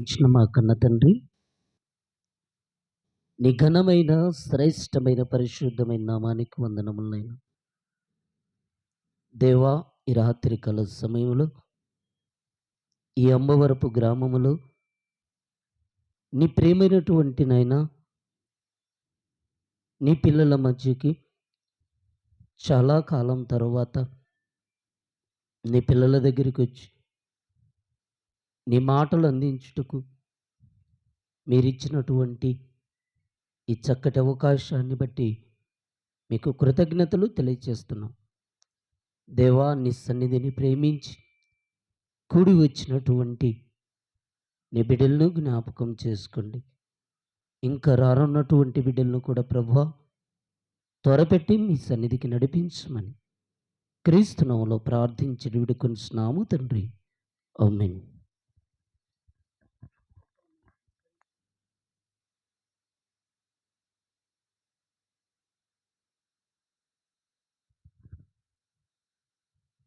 ఇచ్చిన మా కన్న తండ్రి, నీ ఘనమైన, శ్రేష్టమైన, పరిశుద్ధమైన నామానికి వందనములనైనా. దేవా, ఈ రాత్రి కాల సమయంలో ఈ అమ్మవరపు గ్రామములో నీ ప్రియమైనటువంటి నాయన నీ పిల్లల మధ్యకి చాలా కాలం తరువాత నీ పిల్లల దగ్గరికి వచ్చి నీ మాటలు అందించుటకు మీరిచ్చినటువంటి ఈ చక్కటి అవకాశాన్ని బట్టి మీకు కృతజ్ఞతలు తెలియజేస్తున్నాం. దేవా, నీ సన్నిధిని ప్రేమించి కూడి వచ్చినటువంటి నీ బిడ్డలను జ్ఞాపకం చేసుకోండి. ఇంకా రానున్నటువంటి బిడ్డలను కూడా ప్రభువా త్వరపెట్టి మీ సన్నిధికి నడిపించమని క్రీస్తు నామములో ప్రార్థించి వేడుకొనుచున్నాము తండ్రి. ఆమేన్.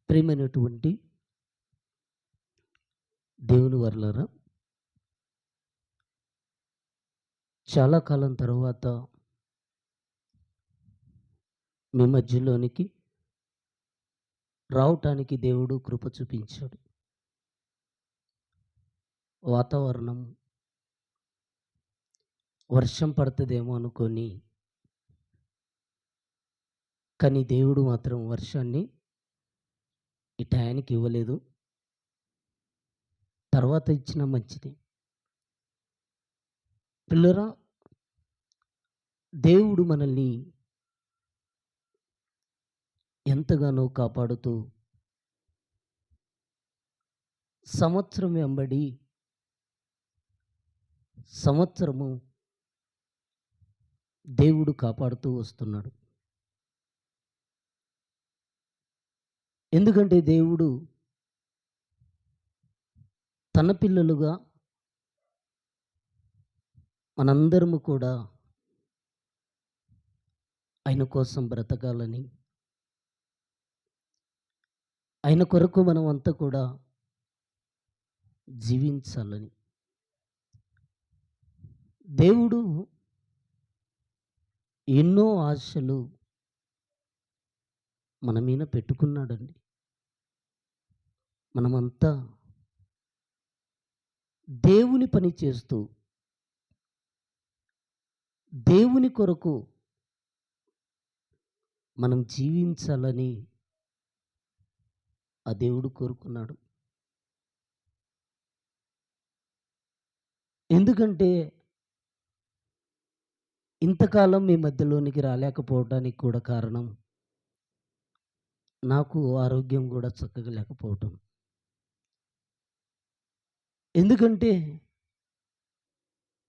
ప్రియమైనటువంటి దేవుని వర్లారా, చాలా కాలం తర్వాత మీ మధ్యలోనికి రావటానికి దేవుడు కృప చూపించాడు. వాతావరణం వర్షం పడుతుందేమో అనుకొని, కానీ దేవుడు మాత్రం వర్షాన్ని ఈ టయానికి ఇవ్వలేదు. తర్వాత ఇచ్చిన మంచిది. పిల్లరా, దేవుడు మనల్ని ఎంతగానో కాపాడుతూ సంవత్సరం వెంబడి సంవత్సరము దేవుడు కాపాడుతూ వస్తున్నాడు. ఎందుకంటే దేవుడు తన పిల్లలుగా మనందరము కూడా ఆయన కోసం బ్రతకాలని, ఆయన కొరకు మనం అంతా కూడా జీవించాలని దేవుడు ఎన్నో ఆశలు మన మీద పెట్టుకున్నాడండి. మనమంతా దేవుని పని చేస్తూ దేవుని కొరకు మనం జీవించాలని ఆ దేవుడు కోరుకున్నాడు. ఎందుకంటే ఇంతకాలం మీ మధ్యలోనికి రాలేకపోవడానికి కూడా కారణం నాకు ఆరోగ్యం కూడా చక్కగా లేకపోవటం. ఎందుకంటే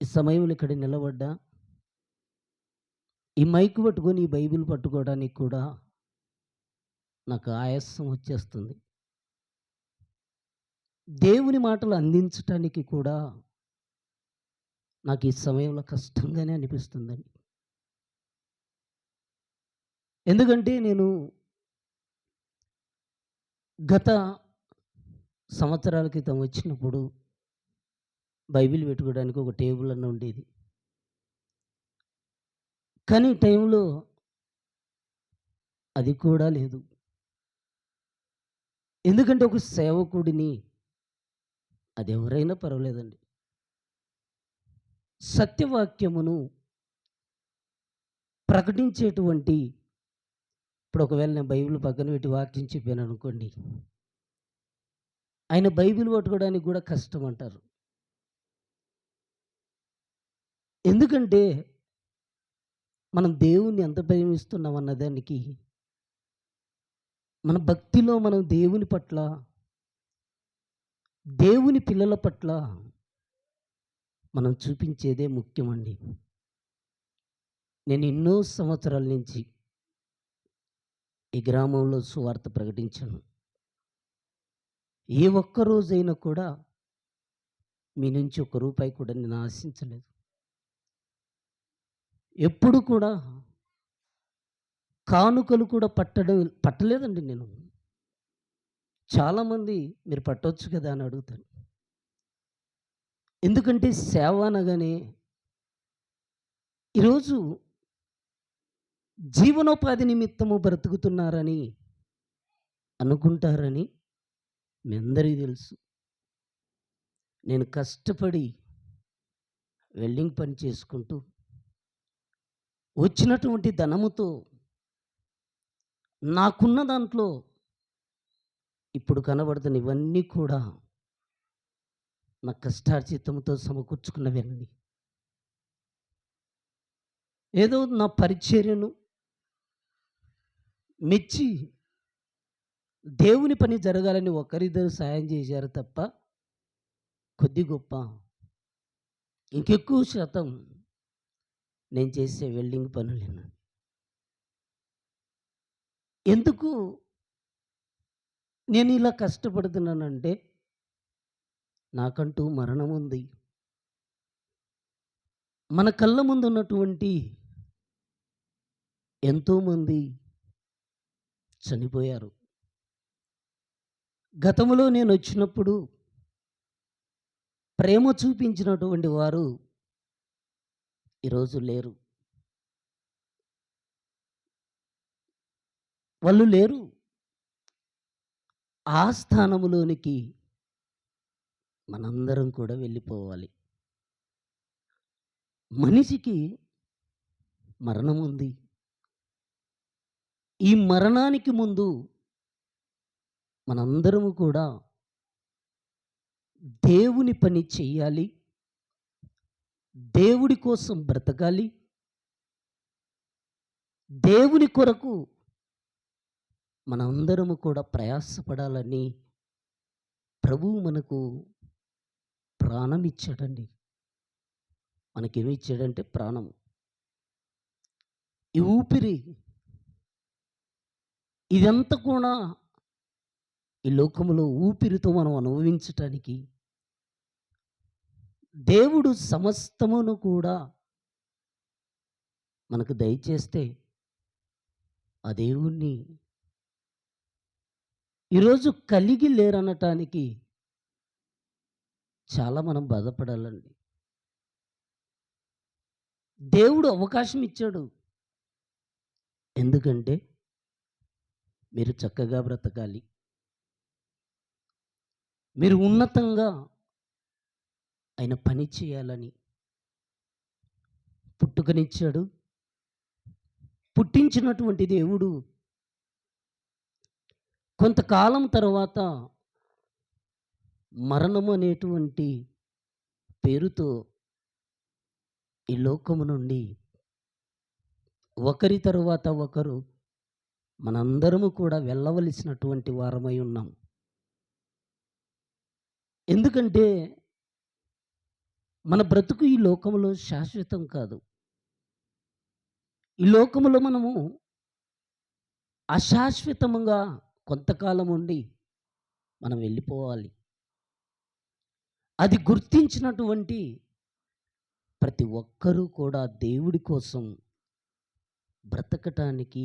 ఈ సమయంలో ఇక్కడ నిలబడ్డా, ఈ మైక్ పట్టుకొని ఈ బైబిల్ పట్టుకోవడానికి కూడా నాకు ఆయాసం వచ్చేస్తుంది. దేవుని మాటలు అందించటానికి కూడా నాకు ఈ సమయంలో కష్టంగానే అనిపిస్తుందండి. ఎందుకంటే నేను గత సంవత్సరాల క్రితం వచ్చినప్పుడు బైబిల్ పెట్టుకోవడానికి ఒక టేబుల్ అన్న ఉండేది. కానీ ఈ టైంలో అది కూడా లేదు. ఎందుకంటే ఒక సేవకుడిని, అది ఎవరైనా పర్వాలేదండి, సత్యవాక్యమును ప్రకటించేటువంటి, ఇప్పుడు ఒకవేళ నేను బైబిల్ పక్కన పెట్టి వాక్యం చెప్పాను అనుకోండి, ఆయన బైబిల్ పట్టుకోవడానికి కూడా కష్టం అంటారు. ఎందుకంటే మనం దేవుణ్ణి ఎంత ప్రేమిస్తున్నాం అన్నదానికి, మన భక్తిలో మనం దేవుని పట్ల, దేవుని పిల్లల పట్ల మనం చూపించేదే ముఖ్యమండి. నేను ఎన్నో సంవత్సరాల నుంచి ఈ గ్రామంలో సువార్త ప్రకటించాను. ఏ ఒక్క రోజైనా కూడా మీ నుంచి ఒక్క రూపాయి కూడా నేను ఆశించలేదు. ఎప్పుడు కూడా కానుకలు కూడా పట్టలేదండి నేను. చాలామంది మీరు పట్టొచ్చు కదా అని అడుగుతాను. ఎందుకంటే సేవ అనగానే ఈరోజు జీవనోపాధి నిమిత్తము బ్రతుకుతున్నారని అనుకుంటారని మీ అందరికీ తెలుసు. నేను కష్టపడి వెల్డింగ్ పని చేసుకుంటూ వచ్చినటువంటి ధనముతో నాకున్న దాంట్లో ఇప్పుడు కనబడుతున్న ఇవన్నీ కూడా నా కష్టార్జితంతో సమకూర్చుకున్నవన్నీ. ఏదో నా పరిచర్యను మెచ్చి దేవుని పని జరగాలని ఒకరిద్దరు సాయం చేశారు తప్ప కొద్ది గొప్ప ఇంకెక్కువ శాతం నేను చేసే వెల్డింగ్ పనులేను. ఎందుకు నేను ఇలా కష్టపడుతున్నానంటే నాకంటూ మరణం ఉంది. మన కళ్ళ ముందు ఉన్నటువంటి ఎంతోమంది చనిపోయారు. గతంలో నేను వచ్చినప్పుడు ప్రేమ చూపించినటువంటి వారు ఈరోజు లేరు. వాళ్ళు లేరు. ఆ స్థానములోనికి మనందరం కూడా వెళ్ళిపోవాలి. మనిషికి మరణం ఉంది. ఈ మరణానికి ముందు మనందరము కూడా దేవుని పని చెయ్యాలి. దేవుడి కోసం బ్రతకాలి. దేవుని కొరకు మనందరము కూడా ప్రయాసపడాలని ప్రభువు మనకు ప్రాణం ఇచ్చాడండి. మనకేమి ఇచ్చాడంటే ప్రాణం. ఈ ఊపిరి ఇదంతా కూడా ఈ లోకంలో ఊపిరితో మనం అనుభవించటానికి దేవుడు సమస్తమును కూడా మనకు దయచేస్తే ఆ దేవుణ్ణి ఈరోజు కలిగి లేరనటానికి చాలా మనం బాధపడాలండి. దేవుడు అవకాశం ఇచ్చాడు. ఎందుకంటే మీరు చక్కగా బ్రతకాలి, మీరు ఉన్నతంగా ఆయన పని చేయాలని పుట్టుకనిచ్చాడు. పుట్టించినటువంటి దేవుడు కొంతకాలం తర్వాత మరణము అనేటువంటి పేరుతో ఈ లోకము నుండి ఒకరి తరువాత ఒకరు మనందరము కూడా వెళ్ళవలసినటువంటి వారమై ఉన్నాం. ఎందుకంటే మన బ్రతుకు ఈ లోకములో శాశ్వతం కాదు. ఈ లోకములో మనము అశాశ్వతముగా కొంతకాలం ఉండి మనం వెళ్ళిపోవాలి. అది గుర్తించినటువంటి ప్రతి ఒక్కరూ కూడా దేవుడి కోసం బ్రతకటానికి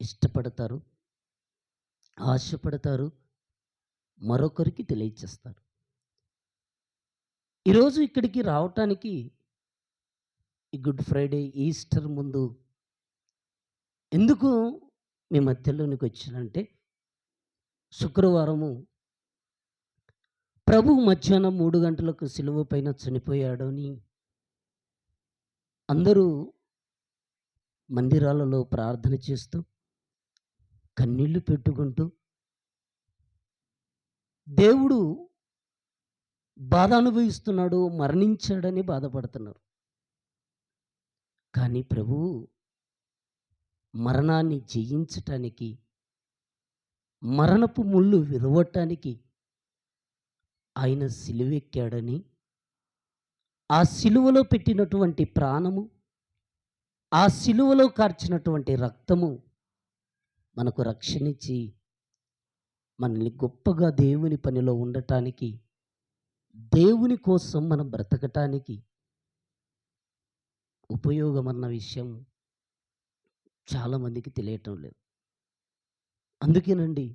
ఇష్టపడతారు, ఆశపడతారు, మరొకరికి తెలియచేస్తారు. ఈరోజు ఇక్కడికి రావటానికి ఈ గుడ్ ఫ్రైడే, ఈస్టర్ ముందు ఎందుకు మీ మధ్యలోనికి వచ్చానంటే, శుక్రవారము ప్రభువు మధ్యాహ్నం 3 గంటలకు సిలువ పైన చనిపోయాడు అని అందరూ మందిరాలలో ప్రార్థన చేస్తూ కన్నీళ్లు పెట్టుకుంటూ దేవుడు బాధ అనుభవిస్తున్నాడు, మరణించాడని బాధపడుతున్నారు. కానీ ప్రభువు మరణాన్ని జయించటానికి, మరణపు ముళ్ళు విరవటానికి ఆయన సిలువెక్కాడని, ఆ సిలువలో పెట్టినటువంటి ప్రాణము, ఆ సిలువలో కార్చినటువంటి రక్తము మనకు రక్షణించి మనల్ని గొప్పగా దేవుని పనిలో ఉండటానికి, దేవుని కోసం మనం బ్రతకటానికి ఉపయోగమన్న విషయం చాలామందికి తెలియటం లేదు. అందుకేనండి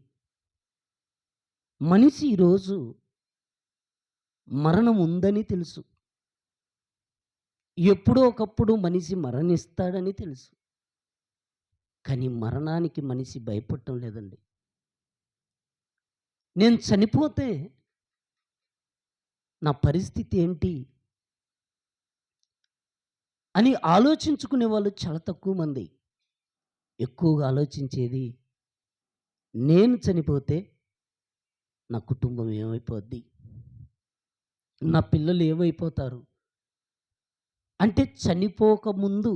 మనిషి ఈరోజు మరణం ఉందని తెలుసు. ఎప్పుడో ఒకప్పుడు మనిషి మరణిస్తాడని తెలుసు. కానీ మరణానికి మనిషి భయపడటం లేదండి. నేను చనిపోతే నా పరిస్థితి ఏంటి అని ఆలోచించుకునే వాళ్ళు చాలా తక్కువ మంది. ఎక్కువగా ఆలోచించేది, నేను చనిపోతే నా కుటుంబం ఏమైపోద్ది? నా పిల్లలు ఏమైపోతారు? అంటే చనిపోకముందు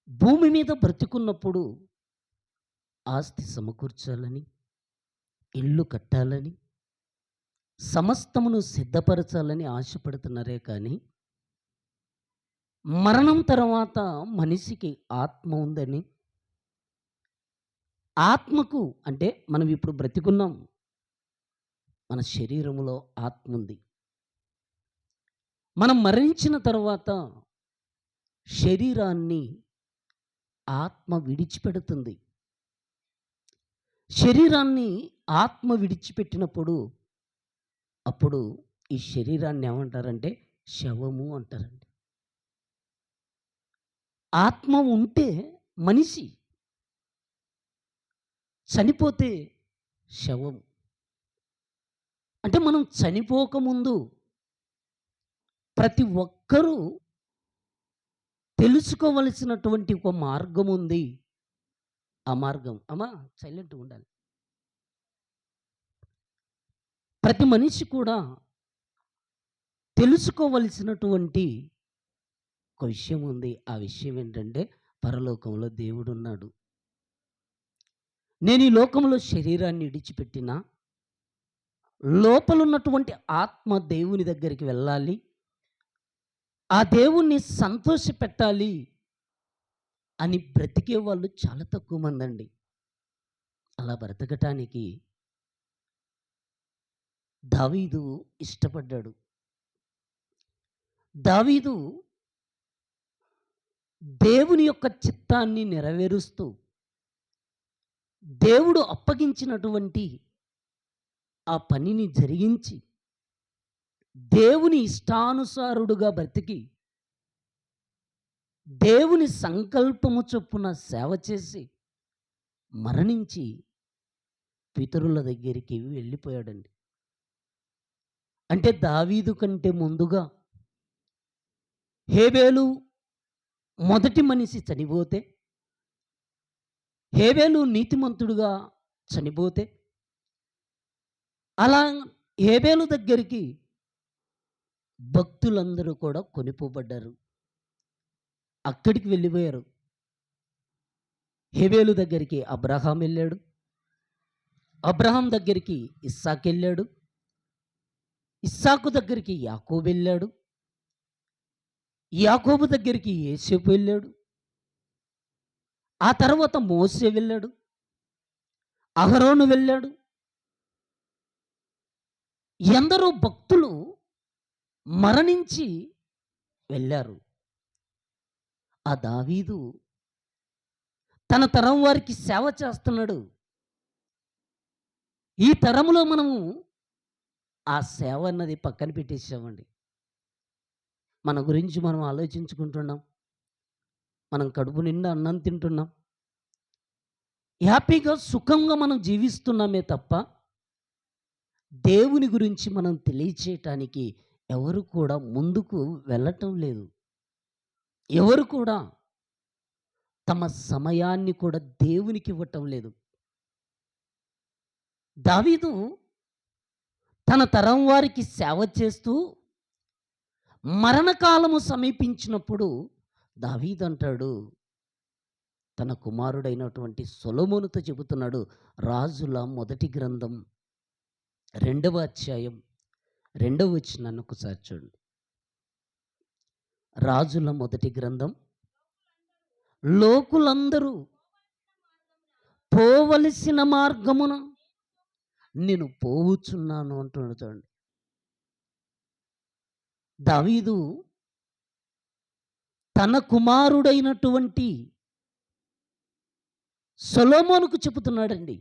భూమి మీద బ్రతికున్నప్పుడు ఆస్తి సమకూర్చాలని, ఇల్లు కట్టాలని, సమస్తమును సిద్ధపరచాలని ఆశపడుతున్నారే కానీ, మరణం తర్వాత మనిషికి ఆత్మ ఉందని, ఆత్మకు అంటే మనం ఇప్పుడు బ్రతికున్నాం. మన శరీరంలో ఆత్మ ఉంది. మనం మరణించిన తర్వాత శరీరాన్ని ఆత్మ విడిచిపెడుతుంది. శరీరాన్ని ఆత్మ విడిచిపెట్టినప్పుడు అప్పుడు ఈ శరీరాన్ని ఏమంటారంటే శవము అంటారండి. ఆత్మ ఉంటే మనిషి, చనిపోతే శవం. అంటే మనం చనిపోకముందు ప్రతి ఒక్కరూ తెలుసుకోవలసినటువంటి ఒక మార్గం ఉంది. ఆ మార్గం అమ్మా సైలెంట్‌గా ఉండాలి. ప్రతి మనిషి కూడా తెలుసుకోవలసినటువంటి ఒక విషయం ఉంది. ఆ విషయం ఏంటంటే పరలోకంలో దేవుడున్నాడు. నేను ఈ లోకంలో శరీరాన్ని విడిచిపెట్టినా లోపలున్నటువంటి ఆత్మ దేవుని దగ్గరికి వెళ్ళాలి. ఆ దేవుణ్ణి సంతోషపెట్టాలి అని బ్రతికే వాళ్ళు చాలా తక్కువ మందండి. అలా బ్రతకటానికి దావీదు ఇష్టపడ్డాడు. దావీదు దేవుని యొక్క చిత్తాన్ని నెరవేరుస్తూ దేవుడు అప్పగించినటువంటి ఆ పనిని జరిగించి దేవుని ఇష్టానుసారుడుగా బ్రతికి దేవుని సంకల్పము చొప్పున సేవ చేసి మరణించి పితరుల దగ్గరికి వెళ్ళిపోయాడండి. అంటే దావీదు కంటే ముందుగా హేబేలు మొదటి మనిషి చనిపోతే, హేబేలు నీతిమంతుడుగా చనిపోతే, అలా హేబేలు దగ్గరికి భక్తులందరూ కూడా కొనిపోబడ్డారు. అక్కడికి వెళ్ళిపోయారు. హేబేలు దగ్గరికి అబ్రహాం వెళ్ళాడు. అబ్రహాం దగ్గరికి ఇస్సాకు వెళ్ళాడు. ఇస్సాకు దగ్గరికి యాకోబు వెళ్ళాడు. యాకోబు దగ్గరికి యోసేపు వెళ్ళాడు. ఆ తర్వాత మోసే వెళ్ళాడు. అహరోను వెళ్ళాడు. ఎందరో భక్తులు మరణించి వెళ్ళారు. ఆ దావీదు తన తరం వారికి సేవ చేస్తున్నాడు. ఈ తరములో మనము ఆ సేవ అన్నది పక్కన పెట్టేసామండి. మన గురించి మనం ఆలోచించుకుంటున్నాం. మనం కడుపు నిండా అన్నం తింటున్నాం. హ్యాపీగా సుఖంగా మనం జీవిస్తున్నామే తప్ప దేవుని గురించి మనం తెలియచేయటానికి ఎవరు కూడా ముందుకు వెళ్ళటం లేదు. ఎవరు కూడా తమ సమయాన్ని కూడా దేవునికి ఇవ్వటం లేదు. దావీదు తన తరం వారికి సేవ చేస్తూ మరణకాలము సమీపించినప్పుడు దావీదు అంటాడు, తన కుమారుడైనటువంటి సొలొమోనుతో చెబుతున్నాడు. రాజుల మొదటి గ్రంథం 2వ అధ్యాయం 2వ వచనాన్ని ఒకసారి చూడండి. రాజుల మొదటి గ్రంథం, లోకులందరూ పోవలసిన మార్గమున నేను పోవుచున్నాను అంటున్నాడు. చూడండి, దావీదు తన కుమారుడైనటువంటి సొలొమోనుకు చెబుతున్నాడండి,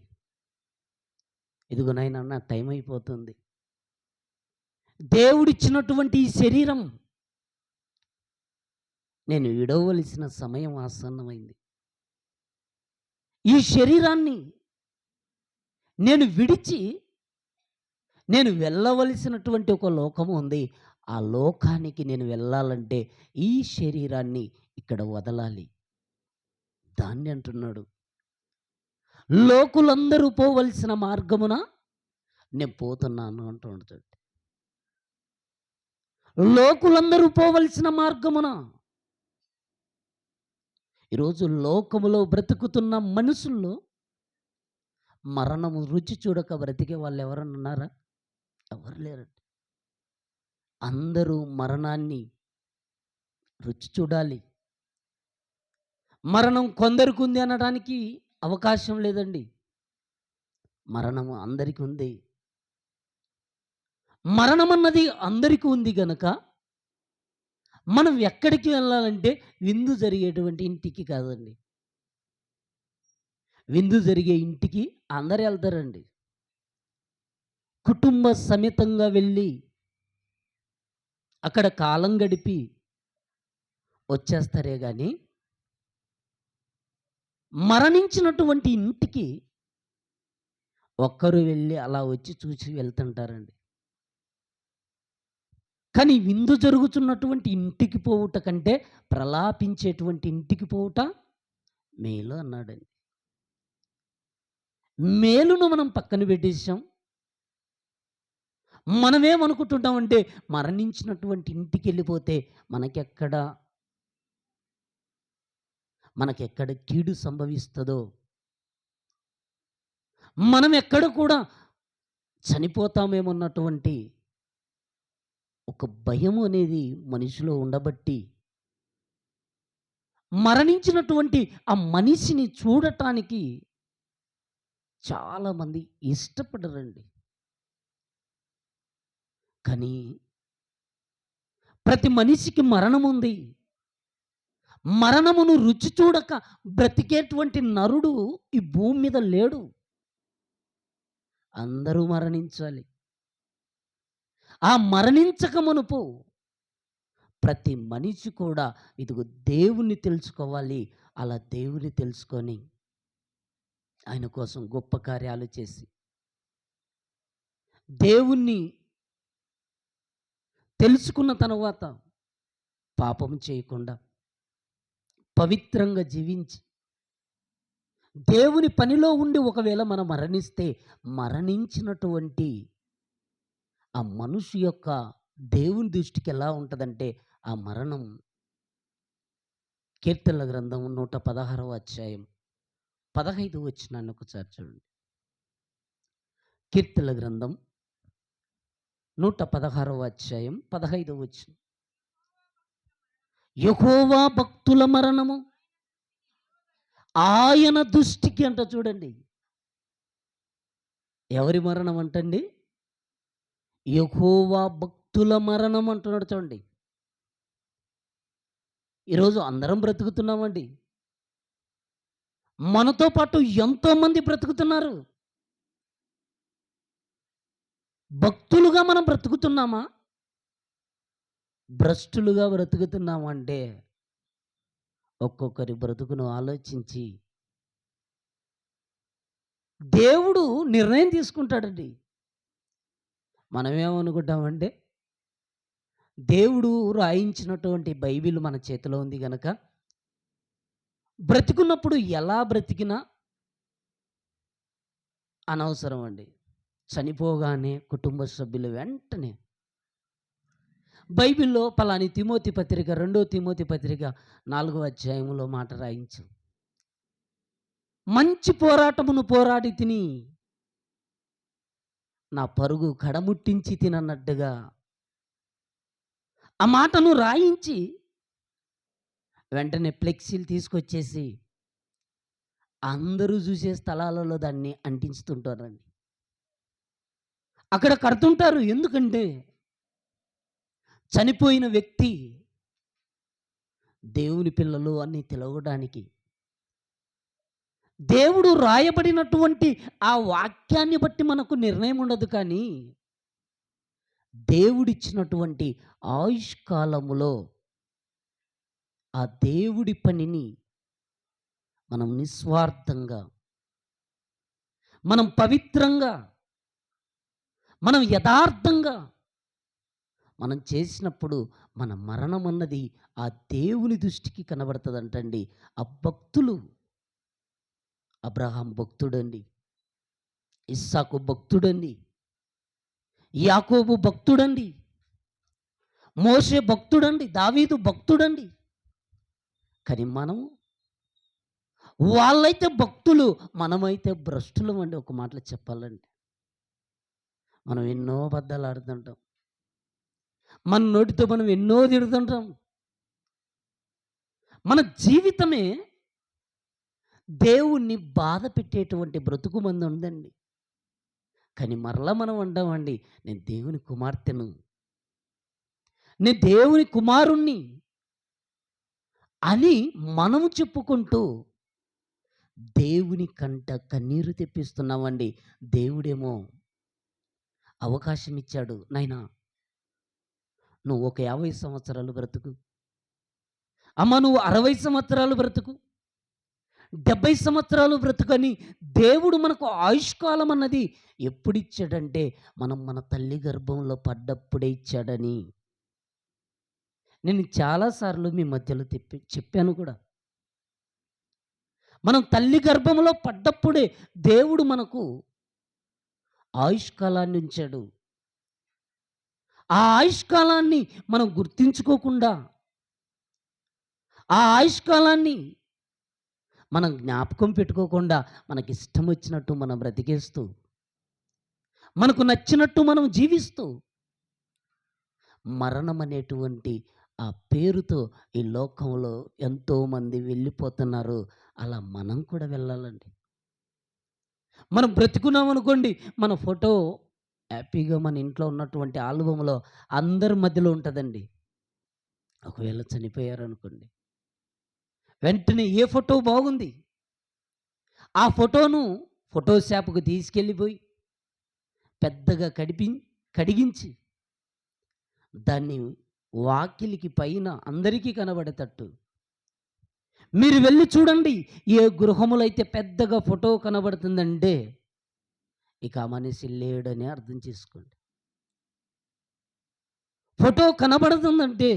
ఇదిగో నాయనా నా టైం అయిపోతుంది. దేవుడిచ్చినటువంటి ఈ శరీరం నేను విడవవలసిన సమయం ఆసన్నమైంది. ఈ శరీరాన్ని నేను విడిచి నేను వెళ్ళవలసినటువంటి ఒక లోకం ఉంది. ఆ లోకానికి నేను వెళ్ళాలంటే ఈ శరీరాన్ని ఇక్కడ వదలాలి. దాన్ని అంటున్నాడు. లోకులందరూ పోవలసిన మార్గమున నేను పోతున్నాను అంటున్నాడు చూడండి. లోకులందరూ పోవలసిన మార్గమున. ఈరోజు లోకములో బ్రతుకుతున్న మనుషుల్లో మరణము రుచి చూడక బ్రతికే వాళ్ళు ఎవరన్నా ఉన్నారా? ఎవరు లేరండి. అందరూ మరణాన్ని రుచి చూడాలి. మరణం కొందరికి ఉంది అనడానికి అవకాశం లేదండి. మరణము అందరికీ ఉంది. మరణం అన్నది అందరికీ ఉంది గనక మనం ఎక్కడికి వెళ్ళాలంటే విందు జరిగేటువంటి ఇంటికి కాదండి. విందు జరిగే ఇంటికి అందరూ వెళ్తారండి. కుటుంబ సమేతంగా వెళ్ళి అక్కడ కాలం గడిపి వచ్చేస్తారే కానీ మరణించినటువంటి ఇంటికి ఒక్కరు వెళ్ళి అలా వచ్చి చూసి వెళ్తుంటారండి. కానీ విందు జరుగుతున్నటువంటి ఇంటికి పోవుట కంటే ప్రలాపించేటువంటి ఇంటికి పోవుట మేలు అన్నాడండి. మేలును మనం పక్కన పెట్టేసాం. మనమేమనుకుంటున్నామంటే మరణించినటువంటి ఇంటికి వెళ్ళిపోతే మనకెక్కడ కీడు సంభవిస్తుందో, మనం ఎక్కడ కూడా చనిపోతామేమన్నటువంటి ఒక భయం అనేది మనిషిలో ఉండబట్టి మరణించినటువంటి ఆ మనిషిని చూడటానికి చాలామంది ఇష్టపడరండి. కానీ ప్రతి మనిషికి మరణం ఉంది. మరణమును రుచి చూడక బ్రతికేటువంటి నరుడు ఈ భూమి మీద లేడు. అందరూ మరణించాలి. ఆ మరణించక మునుపు ప్రతి మనిషి కూడా ఇదిగో దేవుణ్ణి తెలుసుకోవాలి. అలా దేవుని తెలుసుకొని ఆయన కోసం గొప్ప కార్యాలు చేసి దేవుణ్ణి తెలుసుకున్న తర్వాత పాపం చేయకుండా పవిత్రంగా జీవించి దేవుని పనిలో ఉండి ఒకవేళ మనం మరణిస్తే మరణించినటువంటి ఆ మనిషి యొక్క దేవుని దృష్టికి ఎలా ఉంటుందంటే ఆ మరణం కీర్తనల గ్రంథం 116వ అధ్యాయం 15 వచనాన్ని ఒకసారి చూడండి. కీర్తనల గ్రంథం 116వ అధ్యాయం 15వ వచనం. యెహోవా భక్తుల మరణము ఆయన దృష్టికి అంట చూడండి. ఎవరి మరణం అంటండి? యెహోవా భక్తుల మరణం అంటున్నాడు చూడండి. ఈరోజు అందరం బ్రతుకుతున్నామండి. మనతో పాటు ఎంతోమంది బ్రతుకుతున్నారు. భక్తులుగా మనం బ్రతుకుతున్నామా? భ్రష్టులుగా బ్రతుకుతున్నామా అంటే ఒక్కొక్కరి బ్రతుకును ఆలోచించి దేవుడు నిర్ణయం తీసుకుంటాడండి. మనమేమనుకుంటామంటే దేవుడు రాయించినటువంటి బైబిల్ మన చేతిలో ఉంది గనక బ్రతికున్నప్పుడు ఎలా బ్రతికినా అనవసరం అండి. చనిపోగానే కుటుంబ సభ్యులు వెంటనే బైబిల్లో పలాని తిమోతి పత్రిక 2 తిమోతి పత్రిక 4వ అధ్యాయంలో మాట రాయించు. మంచి పోరాటమును పోరాడి తిని నా పరుగు కడముట్టించి తినన్నట్టుగా ఆ మాటను రాయించి వెంటనే ఫ్లెక్సీలు తీసుకొచ్చేసి అందరూ చూసే స్థలాలలో దాన్ని అంటించుతుంటారండి. అక్కడ కడుతుంటారు. ఎందుకంటే చనిపోయిన వ్యక్తి దేవుని పిల్లలు అని తెలవడానికి. దేవుడు రాయబడినటువంటి ఆ వాక్యాన్ని బట్టి మనకు నిర్ణయం ఉండదు. కానీ దేవుడిచ్చినటువంటి ఆయుష్కాలములో ఆ దేవుడి పనిని మనం నిస్వార్థంగా, మనం పవిత్రంగా, మనం యథార్థంగా మనం చేసినప్పుడు మన మరణం అన్నది ఆ దేవుని దృష్టికి కనబడుతుందంటండి. ఆ భక్తులు, అబ్రహాం భక్తుడండి, ఇస్సాకు భక్తుడండి, యాకోబు భక్తుడండి, మోషే భక్తుడండి, దావీదు భక్తుడండి. కానీ మనము, వాళ్ళైతే భక్తులు, మనమైతే భ్రష్టులం అండి. ఒక మాటలో చెప్పాలంటే మనం ఎన్నో అబద్ధాలు ఆడుతుంటాం, మన నోటితో మనం ఎన్నో తిడుతుంటాం. మన జీవితమే దేవుణ్ణి బాధ పెట్టేటువంటి బ్రతుకు మంది ఉందండి. కానీ మరలా మనం అంటామండి, నేను దేవుని కుమార్తెను, నేను దేవుని కుమారుణ్ణి అని మనము చెప్పుకుంటూ దేవుని కంట కన్నీరు తెప్పిస్తున్నామండి. దేవుడేమో అవకాశం ఇచ్చాడు, నాయనా నువ్వు ఒక 50 సంవత్సరాలు బ్రతుకు, అమ్మ నువ్వు 60 సంవత్సరాలు బ్రతుకు, 70 సంవత్సరాలు బ్రతుకని దేవుడు మనకు ఆయుష్కాలం అన్నది ఎప్పుడిచ్చాడంటే, మనం మన తల్లి గర్భంలో పడ్డప్పుడే ఇచ్చాడని నేను చాలాసార్లు మీ మధ్యలో చెప్పాను కూడా. మనం తల్లి గర్భంలో పడ్డప్పుడే దేవుడు మనకు ఆయుష్కాలాన్ని ఉంచాడు. ఆ ఆయుష్కాలాన్ని మనం గుర్తించుకోకుండా, ఆ ఆయుష్కాలాన్ని మనం జ్ఞాపకం పెట్టుకోకుండా, మనకిష్టం వచ్చినట్టు మనం బ్రతికేస్తూ, మనకు నచ్చినట్టు మనం జీవిస్తూ, మరణం అనేటువంటి ఆ పేరుతో ఈ లోకంలో ఎంతోమంది వెళ్ళిపోతున్నారు. అలా మనం కూడా వెళ్ళాలండి. మనం బ్రతికున్నాం అనుకోండి, మన ఫోటో హ్యాపీగా మన ఇంట్లో ఉన్నటువంటి ఆల్బమ్‌లో అందరి మధ్యలో ఉంటుందండి. ఒకవేళ చనిపోయారనుకోండి, వెంటనే ఏ ఫోటో బాగుంది, ఆ ఫోటోను ఫోటో షాప్‌కి తీసుకెళ్ళిపోయి పెద్దగా కడిగించి దాన్ని వాకిలికి పైన అందరికీ కనబడేటట్టు మీరు వెళ్ళి చూడండి. ఏ గృహములో అయితే పెద్దగా ఫోటో కనబడుతుందంటే ఇక ఆ మనిషి లేడని అర్థం చేసుకోండి. ఫోటో కనబడుతుందంటే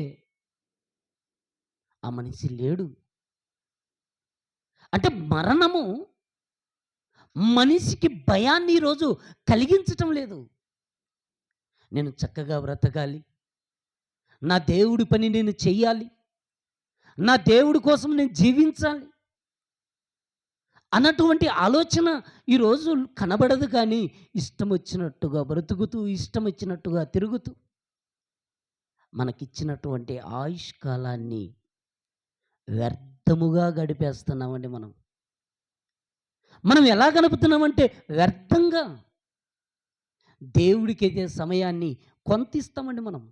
ఆ మనిషి లేడు. అంటే మరణము మనిషికి భయాన్ని ఈరోజు కలిగించటం లేదు. నేను చక్కగా బ్రతకాలి, నా దేవుడి పని నేను చెయ్యాలి, నా దేవుడి కోసం నేను జీవించాలి అన్నటువంటి ఆలోచన ఈరోజు కనబడదు. కానీ ఇష్టం వచ్చినట్టుగా బ్రతుకుతూ, ఇష్టం వచ్చినట్టుగా తిరుగుతూ, మనకిచ్చినటువంటి ఆయుష్కాలాన్ని వ్యర్థముగా గడిపేస్తున్నామండి మనం. మనం ఎలా గడుపుతున్నామంటే వ్యర్థంగా. దేవుడికైతే సమయాన్ని కొంత ఇస్తామండి మనం.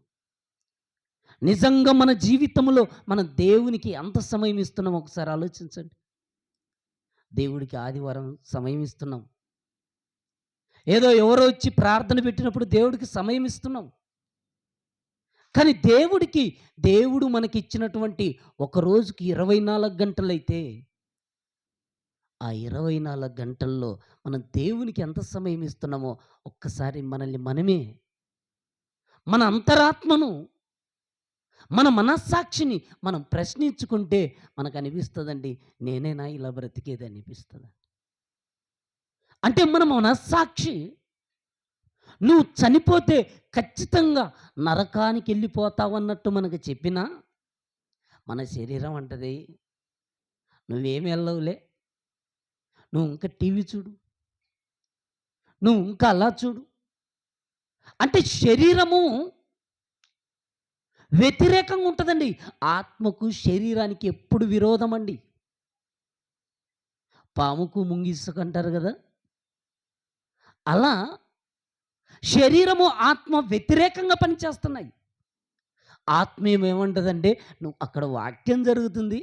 నిజంగా మన జీవితంలో మనం దేవునికి ఎంత సమయం ఇస్తున్నాం ఒకసారి ఆలోచించండి. దేవుడికి ఆదివారం సమయం ఇస్తున్నాం. ఏదో ఎవరో వచ్చి ప్రార్థన పెట్టినప్పుడు దేవుడికి సమయం ఇస్తున్నాం. కానీ దేవుడు మనకి ఇచ్చినటువంటి ఒక రోజుకి 24 గంటలైతే ఆ 24 గంటల్లో మనం దేవునికి ఎంత సమయం ఇస్తున్నామో ఒక్కసారి మనల్ని మనమే, మన అంతరాత్మను, మన మనస్సాక్షిని మనం ప్రశ్నించుకుంటే మనకు అనిపిస్తుందండి, నేనేనా ఇలా బ్రతికేది అనిపిస్తుంది. అంటే మన మనస్సాక్షి నువ్వు చనిపోతే ఖచ్చితంగా నరకానికి వెళ్ళిపోతావు అన్నట్టు మనకు చెప్పినా, మన శరీరం అంటది నువ్వేమి వెళ్ళవులే, నువ్వు ఇంకా టీవీ చూడు, నువ్వు ఇంకా అలా చూడు. అంటే శరీరము వ్యతిరేకంగా ఉంటుందండి. ఆత్మకు శరీరానికి ఎప్పుడు విరోధం అండి. పాముకు ముంగిసకు అంటారు కదా, అలా శరీరము ఆత్మ వ్యతిరేకంగా పనిచేస్తున్నాయి. ఆత్మ ఏమంటదంటే, నువ్వు అక్కడ వాక్యం జరుగుతుంది,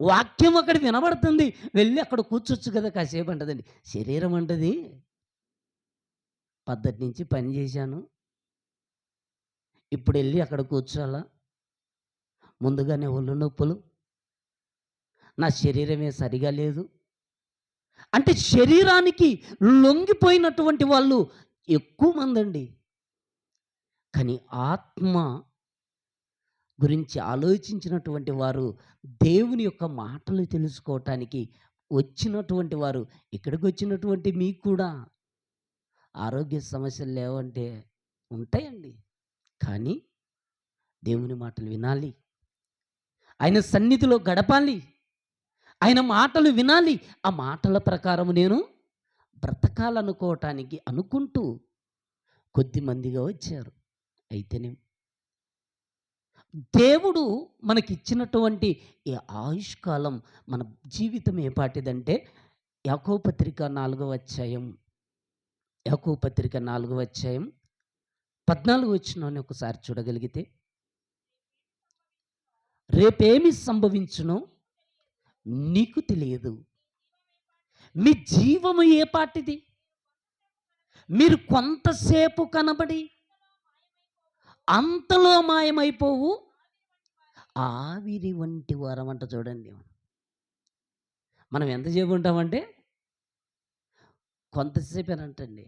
వాక్యం అక్కడ వినబడుతుంది, వెళ్ళి అక్కడ కూర్చోచ్చు కదా కాసేపు అంటదండి. శరీరం అంటది, పద్ధతి నుంచి పని చేశాను, ఇప్పుడెళ్ళి అక్కడ కూర్చోవాలా? ముందుగానే ఒళ్ళు నొప్పులు, నా శరీరమే సరిగా లేదు. అంటే శరీరానికి లొంగిపోయినటువంటి వాళ్ళు ఎక్కువ మందండి. కానీ ఆత్మ గురించి ఆలోచించినటువంటి వారు, దేవుని యొక్క మాటలు తెలుసుకోవటానికి వచ్చినటువంటి వారు, ఇక్కడికొచ్చినటువంటి మీకు కూడా ఆరోగ్య సమస్యలు లేవంటే ఉంటాయండి. కానీ దేవుని మాటలు వినాలి. ఆయన సన్నిధిలో గడపాలి. ఆయన మాటలు వినాలి. ఆ మాటల ప్రకారం నేను బ్రతకాలనుకోవటానికి అనుకుంటూ కొద్దిమందిగా వచ్చారు. అయితేనేం దేవుడు మనకిచ్చినటువంటి ఈ ఆయుష్కాలం, మన జీవితం ఏపాటిదంటే యాకోబు పత్రిక 4వ అధ్యాయం, యాకోబు పత్రిక 4వ అధ్యాయం 14 వచనాన్ని ఒకసారి చూడగలిగితే, రేపేమి సంభవించునో నీకు తెలియదు. మీ జీవము ఏపాటిది? మీరు కొంతసేపు కనబడి అంతలో మాయమైపోవు ఆవిరి వంటి వారమంట. చూడండి, మనం ఎంతసేపు ఉంటామంటే కొంతసేపేనంటండి.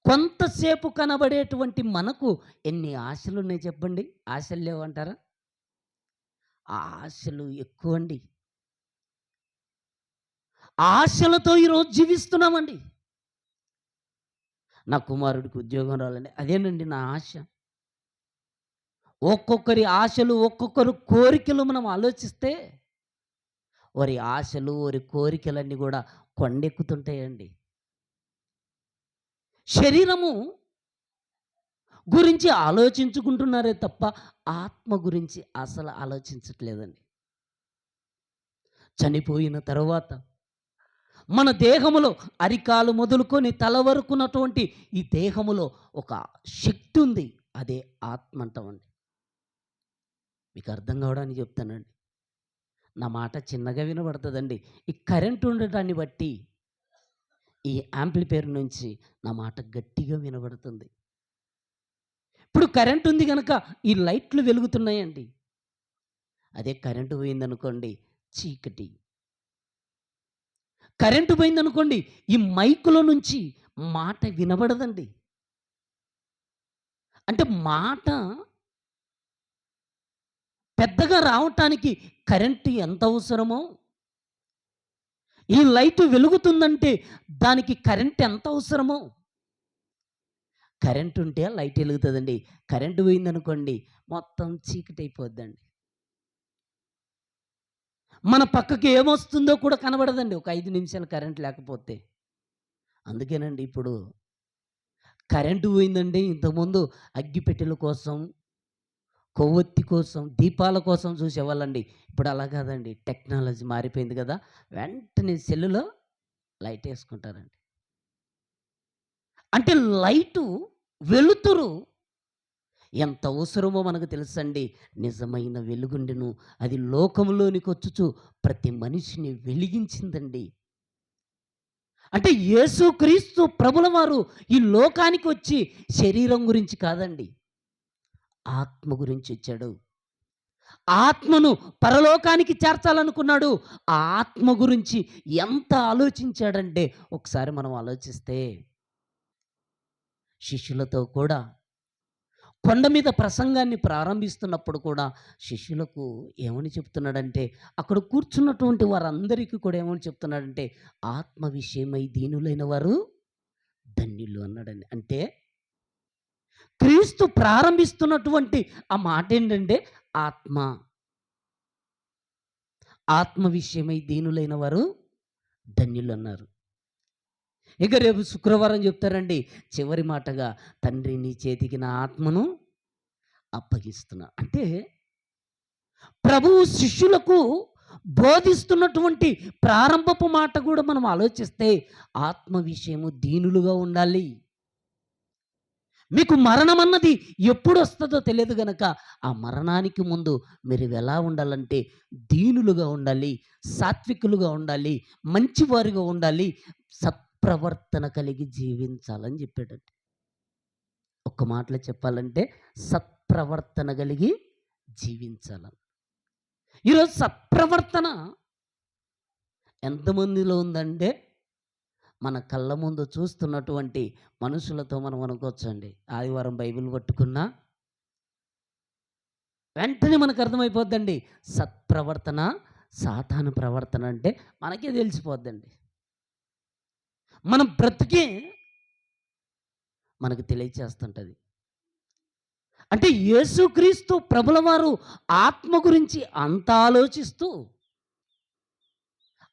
కొంతసేపు కనబడేటువంటి మనకు ఎన్ని ఆశలు ఉన్నాయి చెప్పండి? ఆశలు లేవంటారా? ఆ ఆశలు ఎక్కువండి. ఆశలతో ఈరోజు జీవిస్తున్నామండి. నా కుమారుడికి ఉద్యోగం రావాలండి, అదేనండి నా ఆశ. ఒక్కొక్కరి ఆశలు, ఒక్కొక్కరు కోరికలు మనం ఆలోచిస్తే, వారి ఆశలు, వారి కోరికలన్నీ కూడా కొండెక్కుతుంటాయండి. శరీరము గురించి ఆలోచించుకుంటున్నారే తప్ప ఆత్మ గురించి అసలు ఆలోచించట్లేదండి. చనిపోయిన తర్వాత మన దేహములో అరికాలు మొదలుకొని తల వరకున్నటువంటి ఈ దేహములో ఒక శక్తి ఉంది. అదే ఆత్మ అంటామండి. మీకు అర్థం కావడానికి చెప్తానండి. నా మాట చిన్నగా వినబడుతుందండి. ఈ కరెంట్ ఉండటాన్ని బట్టి ఈ యాంప్లిఫైయర్ నుంచి నా మాట గట్టిగా వినబడుతుంది. ఇప్పుడు కరెంట్ ఉంది కనుక ఈ లైట్లు వెలుగుతున్నాయండి. అదే కరెంటు పోయిందనుకోండి, చీకటి. కరెంటు పోయిందనుకోండి, ఈ మైకులో నుంచి మాట వినబడదండి. అంటే మాట పెద్దగా రావటానికి కరెంటు ఎంత అవసరమో, ఈ లైట్ వెలుగుతుందంటే దానికి కరెంట్ ఎంత అవసరమో. కరెంట్ ఉంటే లైట్ వెలుగుతుందండి. కరెంటు పోయిందనుకోండి, మొత్తం చీకటి అయిపోద్దండి. మన పక్కకి ఏమొస్తుందో కూడా కనబడదండి ఒక 5 నిమిషాలు కరెంట్ లేకపోతే. అందుకేనండి ఇప్పుడు కరెంటు పోయిందండి. ఇంతకుముందు అగ్గిపెట్టెల కోసం, కొవ్వొత్తి కోసం, దీపాల కోసం చూసేవాళ్ళండి. ఇప్పుడు అలా కాదండి. టెక్నాలజీ మారిపోయింది కదా! వెంటనే సెల్లులో లైట్ వేసుకుంటారండి. అంటే లైటు, వెలుతురు ఎంత అవసరమో మనకు తెలుసండి. నిజమైన వెలుగుండెను, అది లోకంలోనికి వచ్చుచు ప్రతి మనిషిని వెలిగించిందండి. అంటే యేసుక్రీస్తు ప్రభుల వారు ఈ లోకానికి వచ్చి శరీరం గురించి కాదండి, ఆత్మ గురించి వచ్చాడు. ఆత్మను పరలోకానికి చేర్చాలనుకున్నాడు. ఆ ఆత్మ గురించి ఎంత ఆలోచించాడంటే ఒకసారి మనం ఆలోచిస్తే, శిష్యులతో కూడా కొండ మీద ప్రసంగాన్ని ప్రారంభిస్తున్నప్పుడు కూడా శిష్యులకు ఏమని చెప్తున్నాడంటే, అక్కడ కూర్చున్నటువంటి వారందరికీ కూడా ఏమని చెప్తున్నాడంటే, ఆత్మ విషయమై దీనులైన వారు ధన్యులు అన్నాడండి. అంటే క్రీస్తు ప్రారంభిస్తున్నటువంటి ఆ మాట ఏంటంటే ఆత్మ. ఆత్మ విషయమై దీనులైన వారు ధన్యులు అన్నారు. ఇక రేపు శుక్రవారం చెప్తారండి చివరి మాటగా, తండ్రి నీ చేతికి నా ఆత్మను అప్పగిస్తున్నా. అంటే ప్రభువు శిష్యులకు బోధిస్తున్నటువంటి ప్రారంభపు మాట కూడా మనం ఆలోచిస్తే, ఆత్మ విషయము దీనులుగా ఉండాలి. మీకు మరణం అన్నది ఎప్పుడు వస్తుందో తెలియదు గనక, ఆ మరణానికి ముందు మీరు ఎలా ఉండాలంటే దీనులుగా ఉండాలి, సాత్వికులుగా ఉండాలి, మంచివారిగా ఉండాలి, సత్ప్రవర్తన కలిగి జీవించాలని చెప్పాడండి. ఒక్క మాటలో చెప్పాలంటే సత్ప్రవర్తన కలిగి జీవించాలి. ఈరోజు సత్ప్రవర్తన ఎంతమందిలో ఉందంటే, మన కళ్ళ ముందు చూస్తున్నటువంటి మనుషులతో మనం అనుకోవచ్చండి. ఆదివారం బైబిల్ పట్టుకున్నా వెంటనే మనకు అర్థమైపోద్దండి. సత్ప్రవర్తన, సాతాను ప్రవర్తన అంటే మనకే తెలిసిపోద్దండి. మనం బ్రతికే మనకు తెలియచేస్తుంటది. అంటే యేసుక్రీస్తు ప్రభుల వారు ఆత్మ గురించి అంత ఆలోచిస్తూ,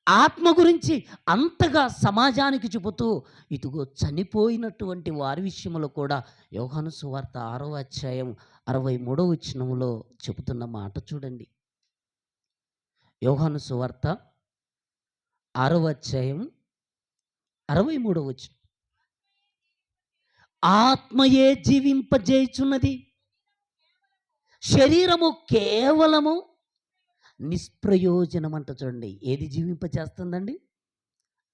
ఆత్మ గురించి అంతగా సమాజానికి చెబుతూ, ఇదిగో చనిపోయినటువంటి వారి విషయంలో కూడా యోహాను సువార్త 6వ అధ్యాయం 63వ వచనములో చెబుతున్న మాట చూడండి. యోహాను సువార్త 6వ అధ్యాయం 63వ వచనం. ఆత్మయే జీవింపజేయుచున్నది, శరీరము కేవలము నిష్ప్రయోజనం అంట చూడండి. ఏది జీవింపచేస్తుందండి?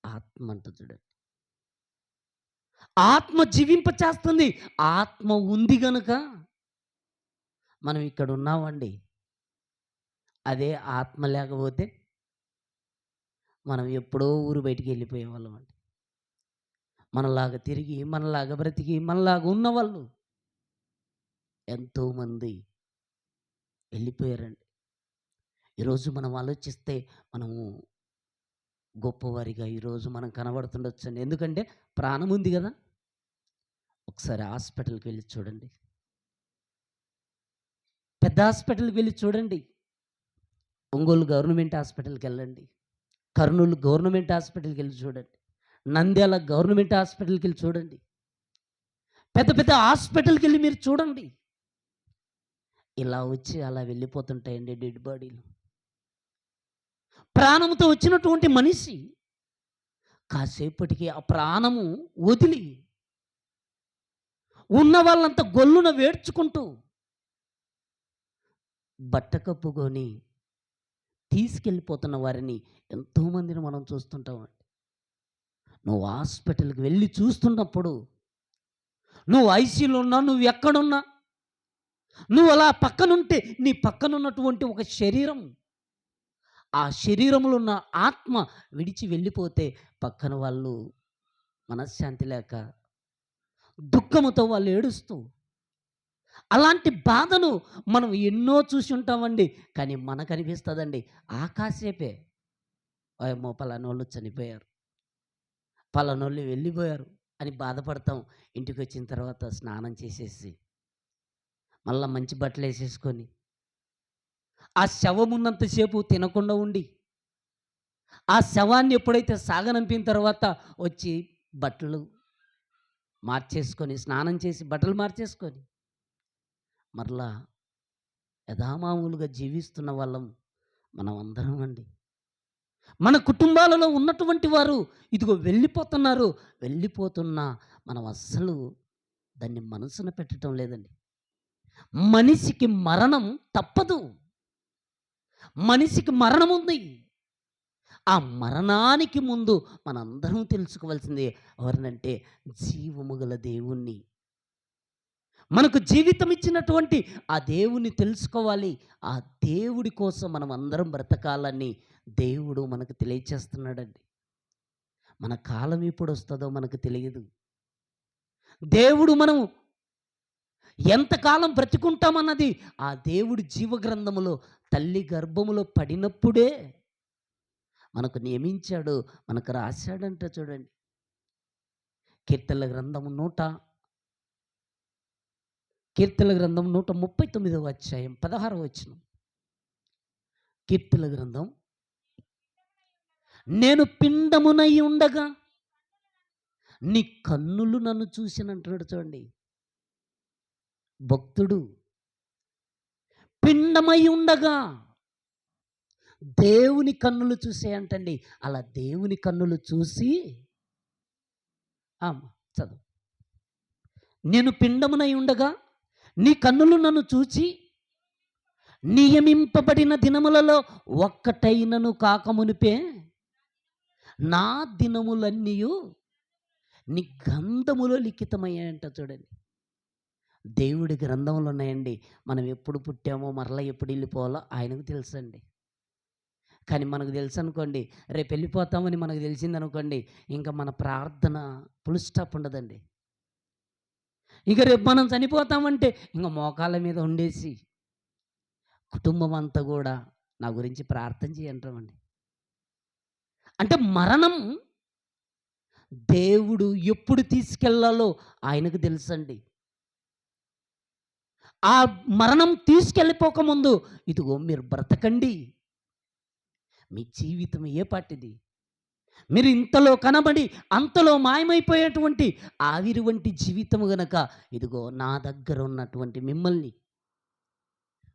ఆత్మ అంట చూడండి. ఆత్మ జీవింపచేస్తుంది. ఆత్మ ఉంది గనుక మనం ఇక్కడ ఉన్నామండి. అదే ఆత్మ లేకపోతే మనం ఎప్పుడో ఊరు బయటికి వెళ్ళిపోయేవాళ్ళం అండి. మనలాగా తిరిగి, మనలాగా బ్రతికి, మనలాగా ఉన్నవాళ్ళు ఎంతోమంది వెళ్ళిపోయారండి. ఈరోజు మనం ఆలోచిస్తే మనము గొప్పవారిగా ఈరోజు మనం కనబడుతుండొచ్చండి. ఎందుకంటే ప్రాణం ఉంది కదా. ఒకసారి హాస్పిటల్కి వెళ్ళి చూడండి, పెద్ద హాస్పిటల్కి వెళ్ళి చూడండి. ఒంగోలు గవర్నమెంట్ హాస్పిటల్కి వెళ్ళండి, కర్నూలు గవర్నమెంట్ హాస్పిటల్కి వెళ్ళి చూడండి, నంద్యాల గవర్నమెంట్ హాస్పిటల్కి వెళ్ళి చూడండి, పెద్ద పెద్ద హాస్పిటల్కి వెళ్ళి మీరు చూడండి. ఇలా వచ్చి అలా వెళ్ళిపోతుంటాయండి డెడ్ బాడీలు. ప్రాణంతో వచ్చినటువంటి మనిషి కాసేపటికి ఆ ప్రాణము వదిలి ఉన్న వాళ్ళంతా గొల్లున వేడ్చుకుంటూ బట్ట కప్పుకొని తీసుకెళ్ళిపోతున్న వారిని ఎంతోమందిని మనం చూస్తుంటామండి. నువ్వు హాస్పిటల్కి వెళ్ళి చూస్తున్నప్పుడు, నువ్వు ఐసీయూలో ఉన్నా, నువ్వు ఎక్కడున్నా, నువ్వు అలా పక్కనుంటే నీ పక్కనున్నటువంటి ఒక శరీరం, ఆ శరీరంలో ఉన్న ఆత్మ విడిచి వెళ్ళిపోతే పక్కన వాళ్ళు మనశ్శాంతి లేక దుఃఖముతో వాళ్ళు ఏడుస్తూ, అలాంటి బాధను మనం ఎన్నో చూసి ఉంటామండి. కానీ మనకు అనిపిస్తుందండి ఆకాసేపే, ఏమో పలానోళ్ళు చనిపోయారు, పలానోళ్ళు వెళ్ళిపోయారు అని బాధపడతాం. ఇంటికి వచ్చిన తర్వాత స్నానం చేసేసి మళ్ళీ మంచి బట్టలు వేసేసుకొని ఆ శవం ఉన్నంతసేపు తినకుండా ఉండి, ఆ శవాన్ని ఎప్పుడైతే సాగనంపిన తర్వాత వచ్చి బట్టలు మార్చేసుకొని, స్నానం చేసి బట్టలు మార్చేసుకొని మరలా యథామామూలుగా జీవిస్తున్న వాళ్ళం మనం అందరం అండి. మన కుటుంబాలలో ఉన్నటువంటి వారు ఇదిగో వెళ్ళిపోతున్నారు. వెళ్ళిపోతున్నా మనం అస్సలు దాన్ని మనసున పెట్టడం లేదండి. మనిషికి మరణం తప్పదు. మనిషికి మరణం ఉంది. ఆ మరణానికి ముందు మనందరం తెలుసుకోవాల్సింది ఎవరినంటే జీవము గల దేవుణ్ణి. మనకు జీవితం ఇచ్చినటువంటి ఆ దేవుణ్ణి తెలుసుకోవాలి. ఆ దేవుడి కోసం మనం అందరం బ్రతకాలని దేవుడు మనకు తెలియచేస్తున్నాడండి. మన కాలం ఎప్పుడు వస్తుందో మనకు తెలియదు. దేవుడు మనం ఎంతకాలం బ్రతికుంటామన్నది ఆ దేవుడి జీవగ్రంథములో తల్లి గర్భములో పడినప్పుడే మనకు నియమించాడు, మనకు రాశాడంట చూడండి. కీర్తనల గ్రంథము 139వ అధ్యాయం 16వ వచనం. కీర్తనల గ్రంథం, నేను పిండమునై ఉండగా నీ కన్నులు నన్ను చూసినంటున్నాడు చూడండి. భక్తుడు పిండమై ఉండగా దేవుని కన్నులు చూసేయంటండి. అలా దేవుని కన్నులు చూసి చదువు. నేను పిండమునై ఉండగా నీ కన్నులు నన్ను చూచి నియమింపబడిన దినములలో ఒక్కటైనను కాకమునిపే నా దినములన్నీ నీ గ్రంథములో లిఖితమయ్యాయంట చూడండి. దేవుడి గ్రంథంలో ఉన్నాయండి. మనం ఎప్పుడు పుట్టామో, మరలా ఎప్పుడు వెళ్ళిపోవాలో ఆయనకు తెలుసండి. కానీ మనకు తెలుసనుకోండి, రేపు వెళ్ళిపోతామని మనకు తెలిసిందనుకోండి, ఇంక మన ప్రార్థన ఫుల్ స్టాప్ ఉండదండి. ఇక రేపు మనం చనిపోతామంటే ఇంక మోకాళ్ళ మీద ఉండేసి, కుటుంబం అంతా గూడా నా గురించి ప్రార్థన చేయంటామండి. అంటే మరణం దేవుడు ఎప్పుడు తీసుకెళ్ళాలో ఆయనకు తెలుసండి. ఆ మరణం తీసుకెళ్ళిపోకముందు, ఇదిగో మీరు బ్రతకండి. మీ జీవితం ఏ పాటిది? మీరు ఇంతలో కనబడి, అంతలో మాయమైపోయేటువంటి ఆవిరి వంటి జీవితము గనక, ఇదిగో నా దగ్గర ఉన్నటువంటి మిమ్మల్ని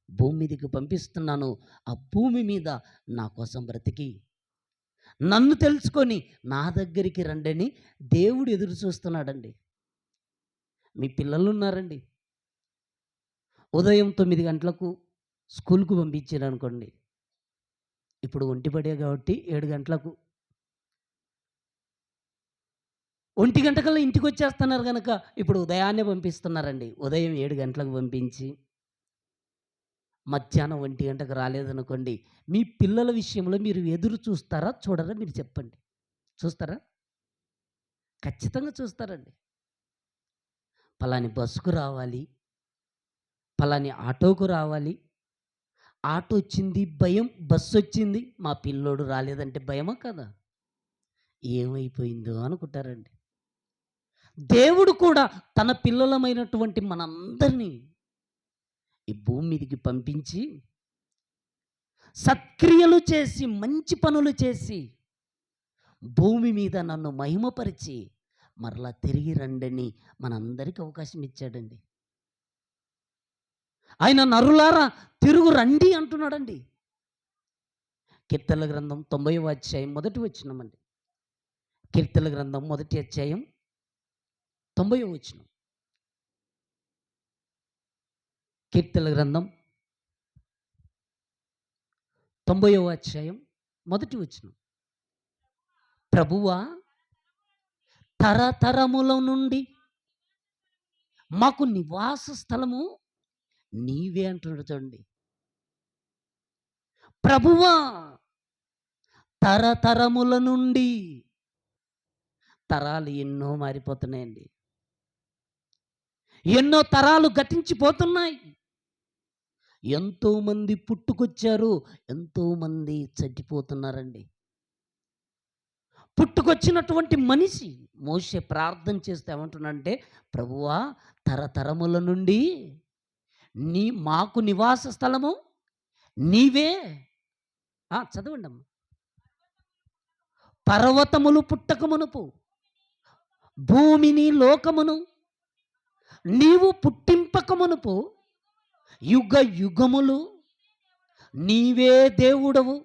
భూమి మీదకి పంపిస్తున్నాను. ఆ భూమి మీద నా కోసం బ్రతికి, నన్ను తెలుసుకొని నా దగ్గరికి రండని దేవుడు ఎదురు చూస్తున్నాడండి. మీ పిల్లలున్నారండి. ఉదయం 9 గంటలకు స్కూల్‌కి పంపించారనుకోండి. ఇప్పుడు ఒంటిబడే కాబట్టి 7 గంటలకు 1 గంటకల్లా ఇంటికొచ్చేస్తున్నారు గనక, ఇప్పుడు ఉదయాన్నే పంపిస్తున్నారండి. ఉదయం 7 గంటలకు పంపించి, మధ్యాహ్నం 1 గంటకు రాలేదనుకోండి, మీ పిల్లల విషయంలో మీరు ఎదురు చూస్తారా? చూడరా? మీరు చెప్పండి. చూస్తారా? ఖచ్చితంగా చూస్తారండి. పలాని బస్సుకు రావాలి, పలాని ఆటోకు రావాలి. ఆటో వచ్చింది భయం, బస్సొచ్చింది, మా పిల్లోడు రాలేదంటే భయమా కాదా? ఏమైపోయిందో అనుకుంటారండి. దేవుడు కూడా తన పిల్లలమైనటువంటి మనందరినీ ఈ భూమి మీదకి పంపించి, సత్క్రియలు చేసి, మంచి పనులు చేసి, భూమి మీద నన్ను మహిమపరిచి, మరలా తిరిగి రండని మనందరికి అవకాశం ఇచ్చాడండి. ఆయన నరులారా తిరుగు రండి అంటున్నాడండి. కీర్తనల గ్రంథం 90వ అధ్యాయం మొదటి వచనమండి. కీర్తనల గ్రంథం మొదటి అధ్యాయం 90వ వచనం. కీర్తనల గ్రంథం 90వ అధ్యాయం మొదటి వచనం. ప్రభువా, తరతరముల నుండి మాకు నివాస స్థలము నీవే అంటున్నాడు చూడండి. ప్రభువా, తరతరముల నుండి. తరాలు ఎన్నో మారిపోతున్నాయండి. ఎన్నో తరాలు గతించిపోతున్నాయి. ఎంతోమంది పుట్టుకొచ్చారు, ఎంతోమంది చనిపోతున్నారండి. పుట్టుకొచ్చినటువంటి మనిషి మోషే ప్రార్థన చేస్తే ఏమంటున్నాడంటే, ప్రభువా, తరతరముల నుండి మాకు నివాస స్థలము నీవే. చదవండి అమ్మ. పర్వతములు పుట్టక మునుపు, భూమిని లోకమును నీవు పుట్టింపక మునుపు, యుగ యుగములు నీవే దేవుడవు.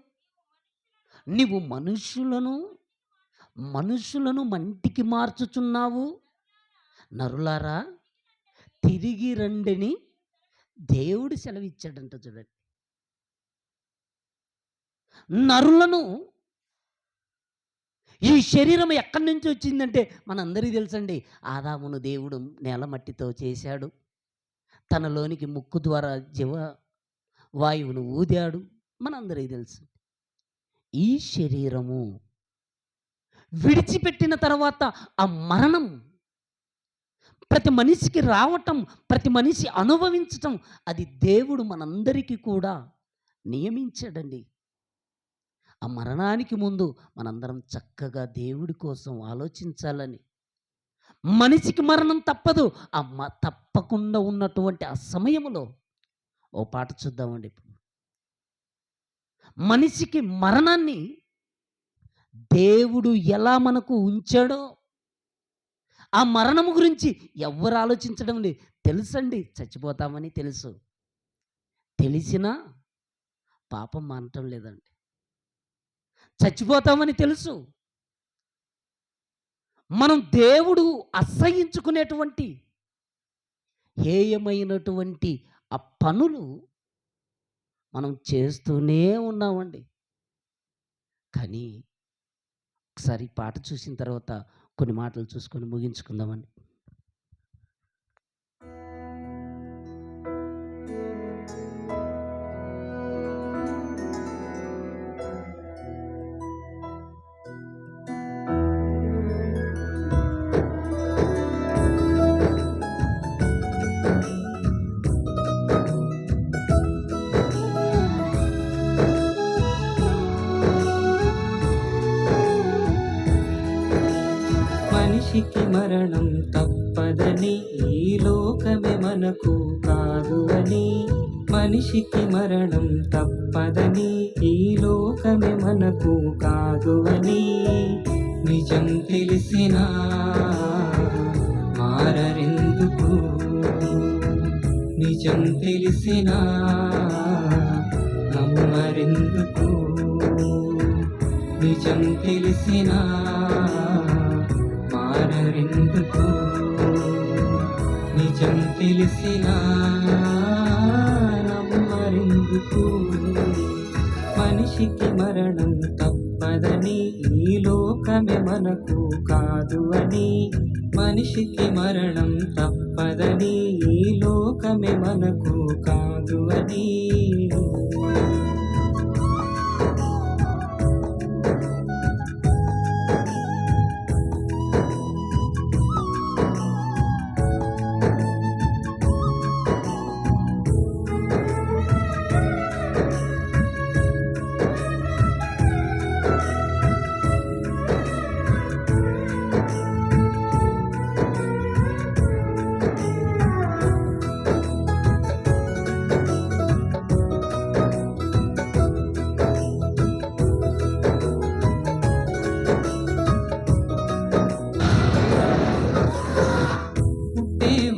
నీవు మనుషులను మంటికి మార్చుచున్నావు. నరులారా తిరిగి రండిని దేవుడు సెలవిచ్చాడంట చూడండి. నరులను, ఈ శరీరం ఎక్కడి నుంచి వచ్చిందంటే మనందరికీ తెలుసండి. ఆదామును దేవుడు నేల మట్టితో చేశాడు. తనలోనికి ముక్కు ద్వారా జీవ వాయువును ఊదాడు. మనందరికీ తెలుసు. ఈ శరీరము విడిచిపెట్టిన తర్వాత ఆ మరణం ప్రతి మనిషికి రావటం, ప్రతి మనిషి అనుభవించటం, అది దేవుడు మనందరికీ కూడా నియమించాడండి. ఆ మరణానికి ముందు మనందరం చక్కగా దేవుడి కోసం ఆలోచించాలని. మనిషికి మరణం తప్పదు. తప్పకుండా ఉన్నటువంటి ఆ సమయంలో ఓ పాట చూద్దామండి ఇప్పుడు. మనిషికి మరణాన్ని దేవుడు ఎలా మనకు ఉంచాడో, ఆ మరణం గురించి ఎవ్వరు ఆలోచించడం లేదు. తెలుసండి, చచ్చిపోతామని తెలుసు. తెలిసినా పాపం మానటం లేదండి. చచ్చిపోతామని తెలుసు. మనం దేవుడు అసహ్యించుకునేటువంటి హేయమైనటువంటి ఆ పనులు మనం చేస్తూనే ఉన్నామండి. కానీ ఒకసారి పాట చూసిన తర్వాత కొన్ని మాటలు చూసుకొని ముగించుకుందామండి. మరణం తప్పదని, ఈ లోకమే మనకు కాదు అని. మనిషికి మరణం తప్పదని, ఈ లోకమే మనకు కాదు అని. నిజం తెలిసినా మారరెందుకు, నిజం తెలిసినా నమ్మరెందుకు, నిజం తెలిసినా మారరెందుకు, నిజం తెలిసినా నమ్మరెందుకు. మనిషికి మరణం తప్పదని, ఈ లోకమే మనకు కాదు అని. మనిషికి మరణం తప్పదని, ఈ లోకమే మనకు కాదు అని.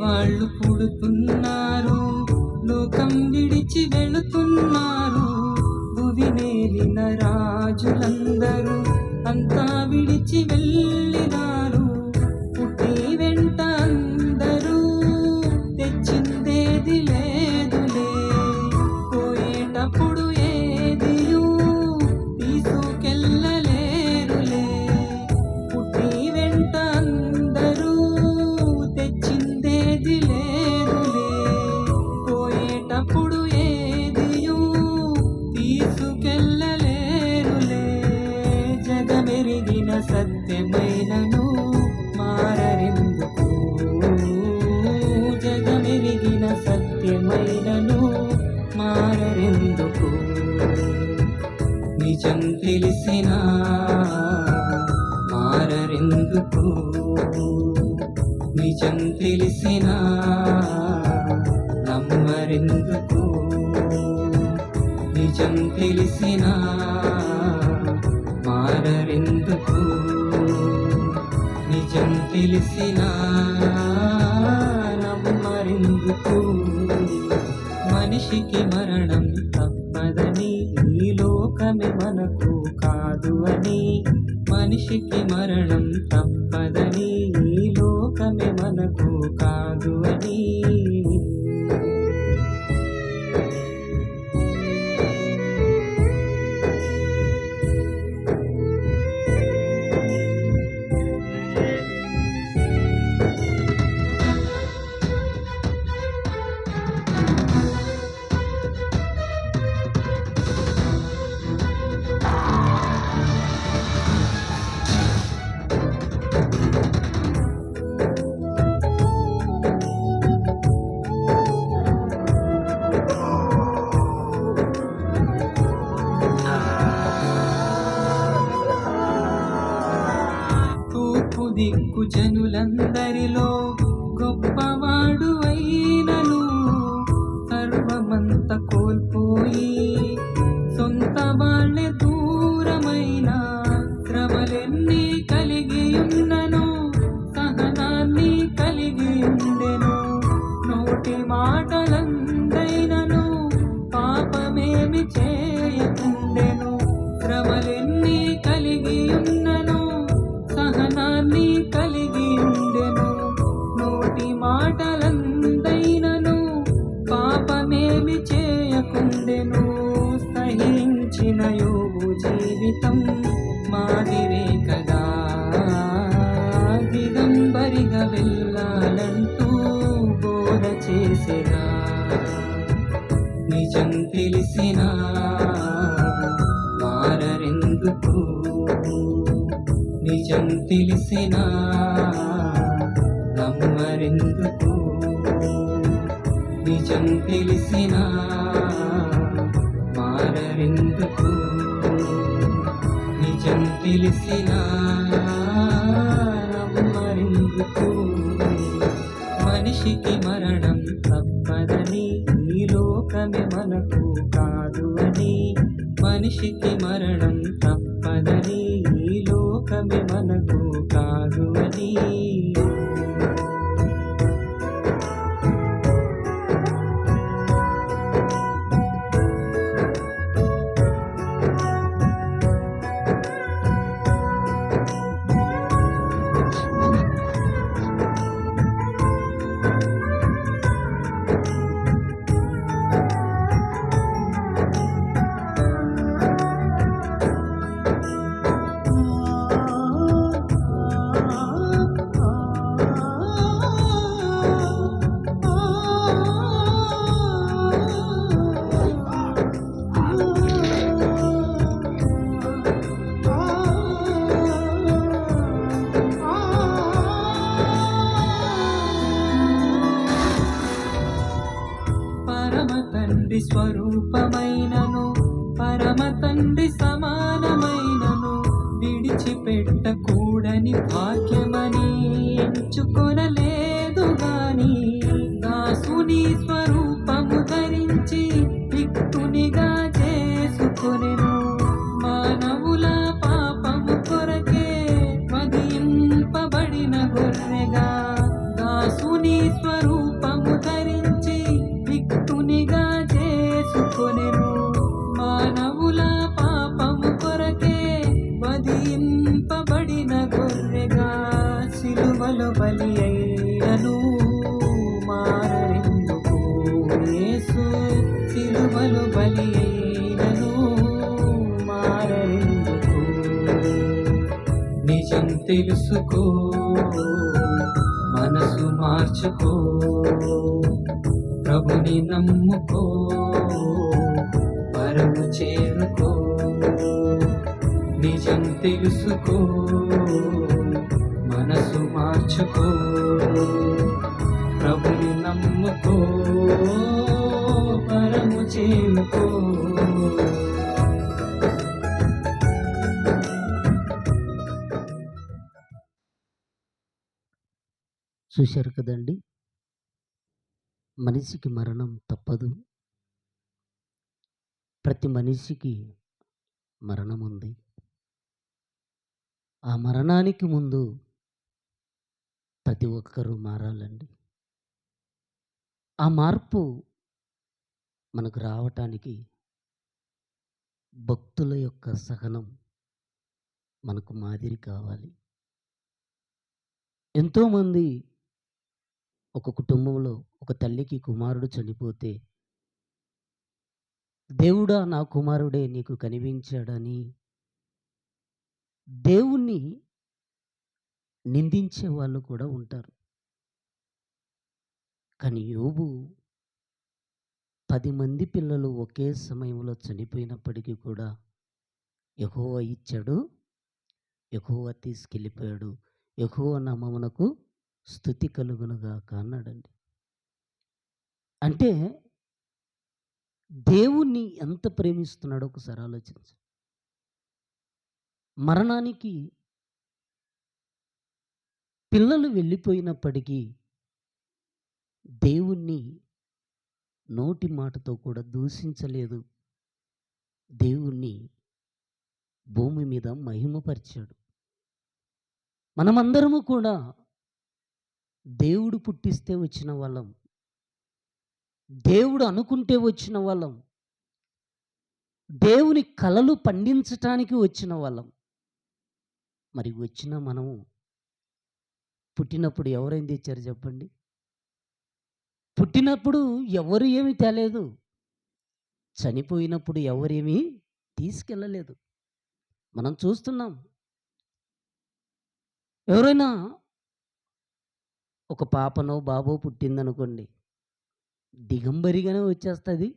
వాళ్ళు పుడుతున్నారు, లోకం విడిచి వెళుతున్నారు. భువినేలిన రాజులందరూ అంతా విడిచి వెళ్ళినారు. పుట్టి వెంట అందరూ తెచ్చిందేది లేదులే, పోయేటప్పుడు ఏదియూ తీసుకెళ్ళలేరులే. పుట్టి వెంట అందరూ తెచ్చిందేది లేదులే, పోయేటప్పుడు ఏదియూ తీసుకెళ్ళలేరులే. జగమెరిగిన సత్యమైనను మారరెందుకు, జగమెరిగిన సత్యమైనను మారరెందుకు. నిజం తెలిసినా మారరెందుకు, నిజం తెలిసినా నమ్మరెందుకు, నిజం తెలిసినా మారరెందుకు, నిజం తెలిసినా నమ్మరెందుకు. మనిషికి మరణం తప్పదని, ఈ లోకమే మనకు కాదు అని. మనిషికి మరణం తప్పదని, ఈ లోకమే మనకు కాదు అని. తూర్పు దిక్కు జనులందరిలో గొప్పవాడు అయినను, సర్వమంత కోల్పోయి సొంత వాళ్ళే దూరమైన. శ్రమలెన్ని కలిగి ఉన్నను, సహనాన్ని కలిగి ఉండెను. నోటి మాటలందైనను పాపమేమి చేయకుండెను. శ్రమలెన్ని కలిగి ఉన్నను, సహనాన్ని కలిగి ఉండెను. నోటి మాటలందైనను పాపమేమి చేయకుండెను. సహించిన యోబు జీవితం మాదిరే కదా, దిగంబరిగా వెళ్ళాలంటూ బోధ చేసెరా. నిజం తెలిసినా మారరెందుకు, నిజం తెలిసినా నమ్మరెందుకు, నిజం తెలిసినా మారరెందుకు, నిజం తెలిసినా నమ్మరెందుకు. విందుకు మనిషికి మరణం తప్పదని ఈ లోకమే మనకు కాదు అని మనిషికి మరణం తప్పదని ఈ లోకమే మనకు కాదు అని పరమ తండ్రి స్వరూపమైనను పరమ తండ్రి సమానమైనను విడిచిపెట్టకూడని భాగ్యమని ఎంచుకొనలేదు గాని దాసుని స్వరూపము ధరించి రిక్తునిగా చేసుకొనెను మానవుల పాపము కొరకే వధింపబడిన గొర్రెగా దాసుని స్వరూపము ధరించి రిక్తునిగా చేసుకొనెను మానవుల పాపము కొరకే వధింపబడిన గొర్రెగా సిలువలో బలి అయినను మారెందుకు యేసు సిలువలో బలి అయినను మారెందుకు నిజం తెలుసుకో మనసు మార్చుకో ప్రభుని నమ్ముకో పరము చేరుకో నిజం తెలుసుకో మనసు మార్చుకో ప్రభుని నమ్ముకో పరము చేరుకో చూశారు కదండి, మనిషికి మరణం తప్పదు. ప్రతి మనిషికి మరణం ఉంది. ఆ మరణానికి ముందు ప్రతి ఒక్కరూ మారాలండి. ఆ మార్పు మనకు రావటానికి భక్తుల యొక్క సహనం మనకు మాదిరి కావాలి. ఎంతోమంది ఒక కుటుంబంలో ఒక తల్లికి కుమారుడు చనిపోతే, దేవుడా నా కుమారుడే నీకు కనిపించాడని దేవుణ్ణి నిందించే వాళ్ళు కూడా ఉంటారు. కానీ యోబు 10 మంది పిల్లలు ఒకే సమయంలో చనిపోయినప్పటికీ కూడా యెహోవా ఇచ్చాడు, యెహోవా తీసుకెళ్ళిపోయాడు, యెహోవా నామమునకు స్తుతి కలుగునుగాక అన్నాడండి. అంటే దేవుణ్ణి ఎంత ప్రేమిస్తున్నాడో ఒకసారి ఆలోచించు. మరణానికి పిల్లలు వెళ్ళిపోయినప్పటికీ దేవుణ్ణి నోటి మాటతో కూడా దూషించలేదు. దేవుణ్ణి భూమి మీద మహిమపరిచాడు. మనమందరము కూడా దేవుడు పుట్టిస్తే వచ్చిన వాళ్ళం, దేవుడు అనుకుంటే వచ్చిన వాళ్ళం, దేవుని కలలు పండించటానికి వచ్చిన వాళ్ళం. మరి వచ్చిన మనము పుట్టినప్పుడు ఎవరేం తెచ్చారు చెప్పండి? పుట్టినప్పుడు ఎవరు ఏమీ తేలేదు, చనిపోయినప్పుడు ఎవరేమీ తీసుకెళ్ళలేదు. మనం చూస్తున్నాం. ఎవరైనా ఒక పాపనో బాబో పుట్టిందనుకోండి, దిగంబరిగానే వచ్చేస్తుంది,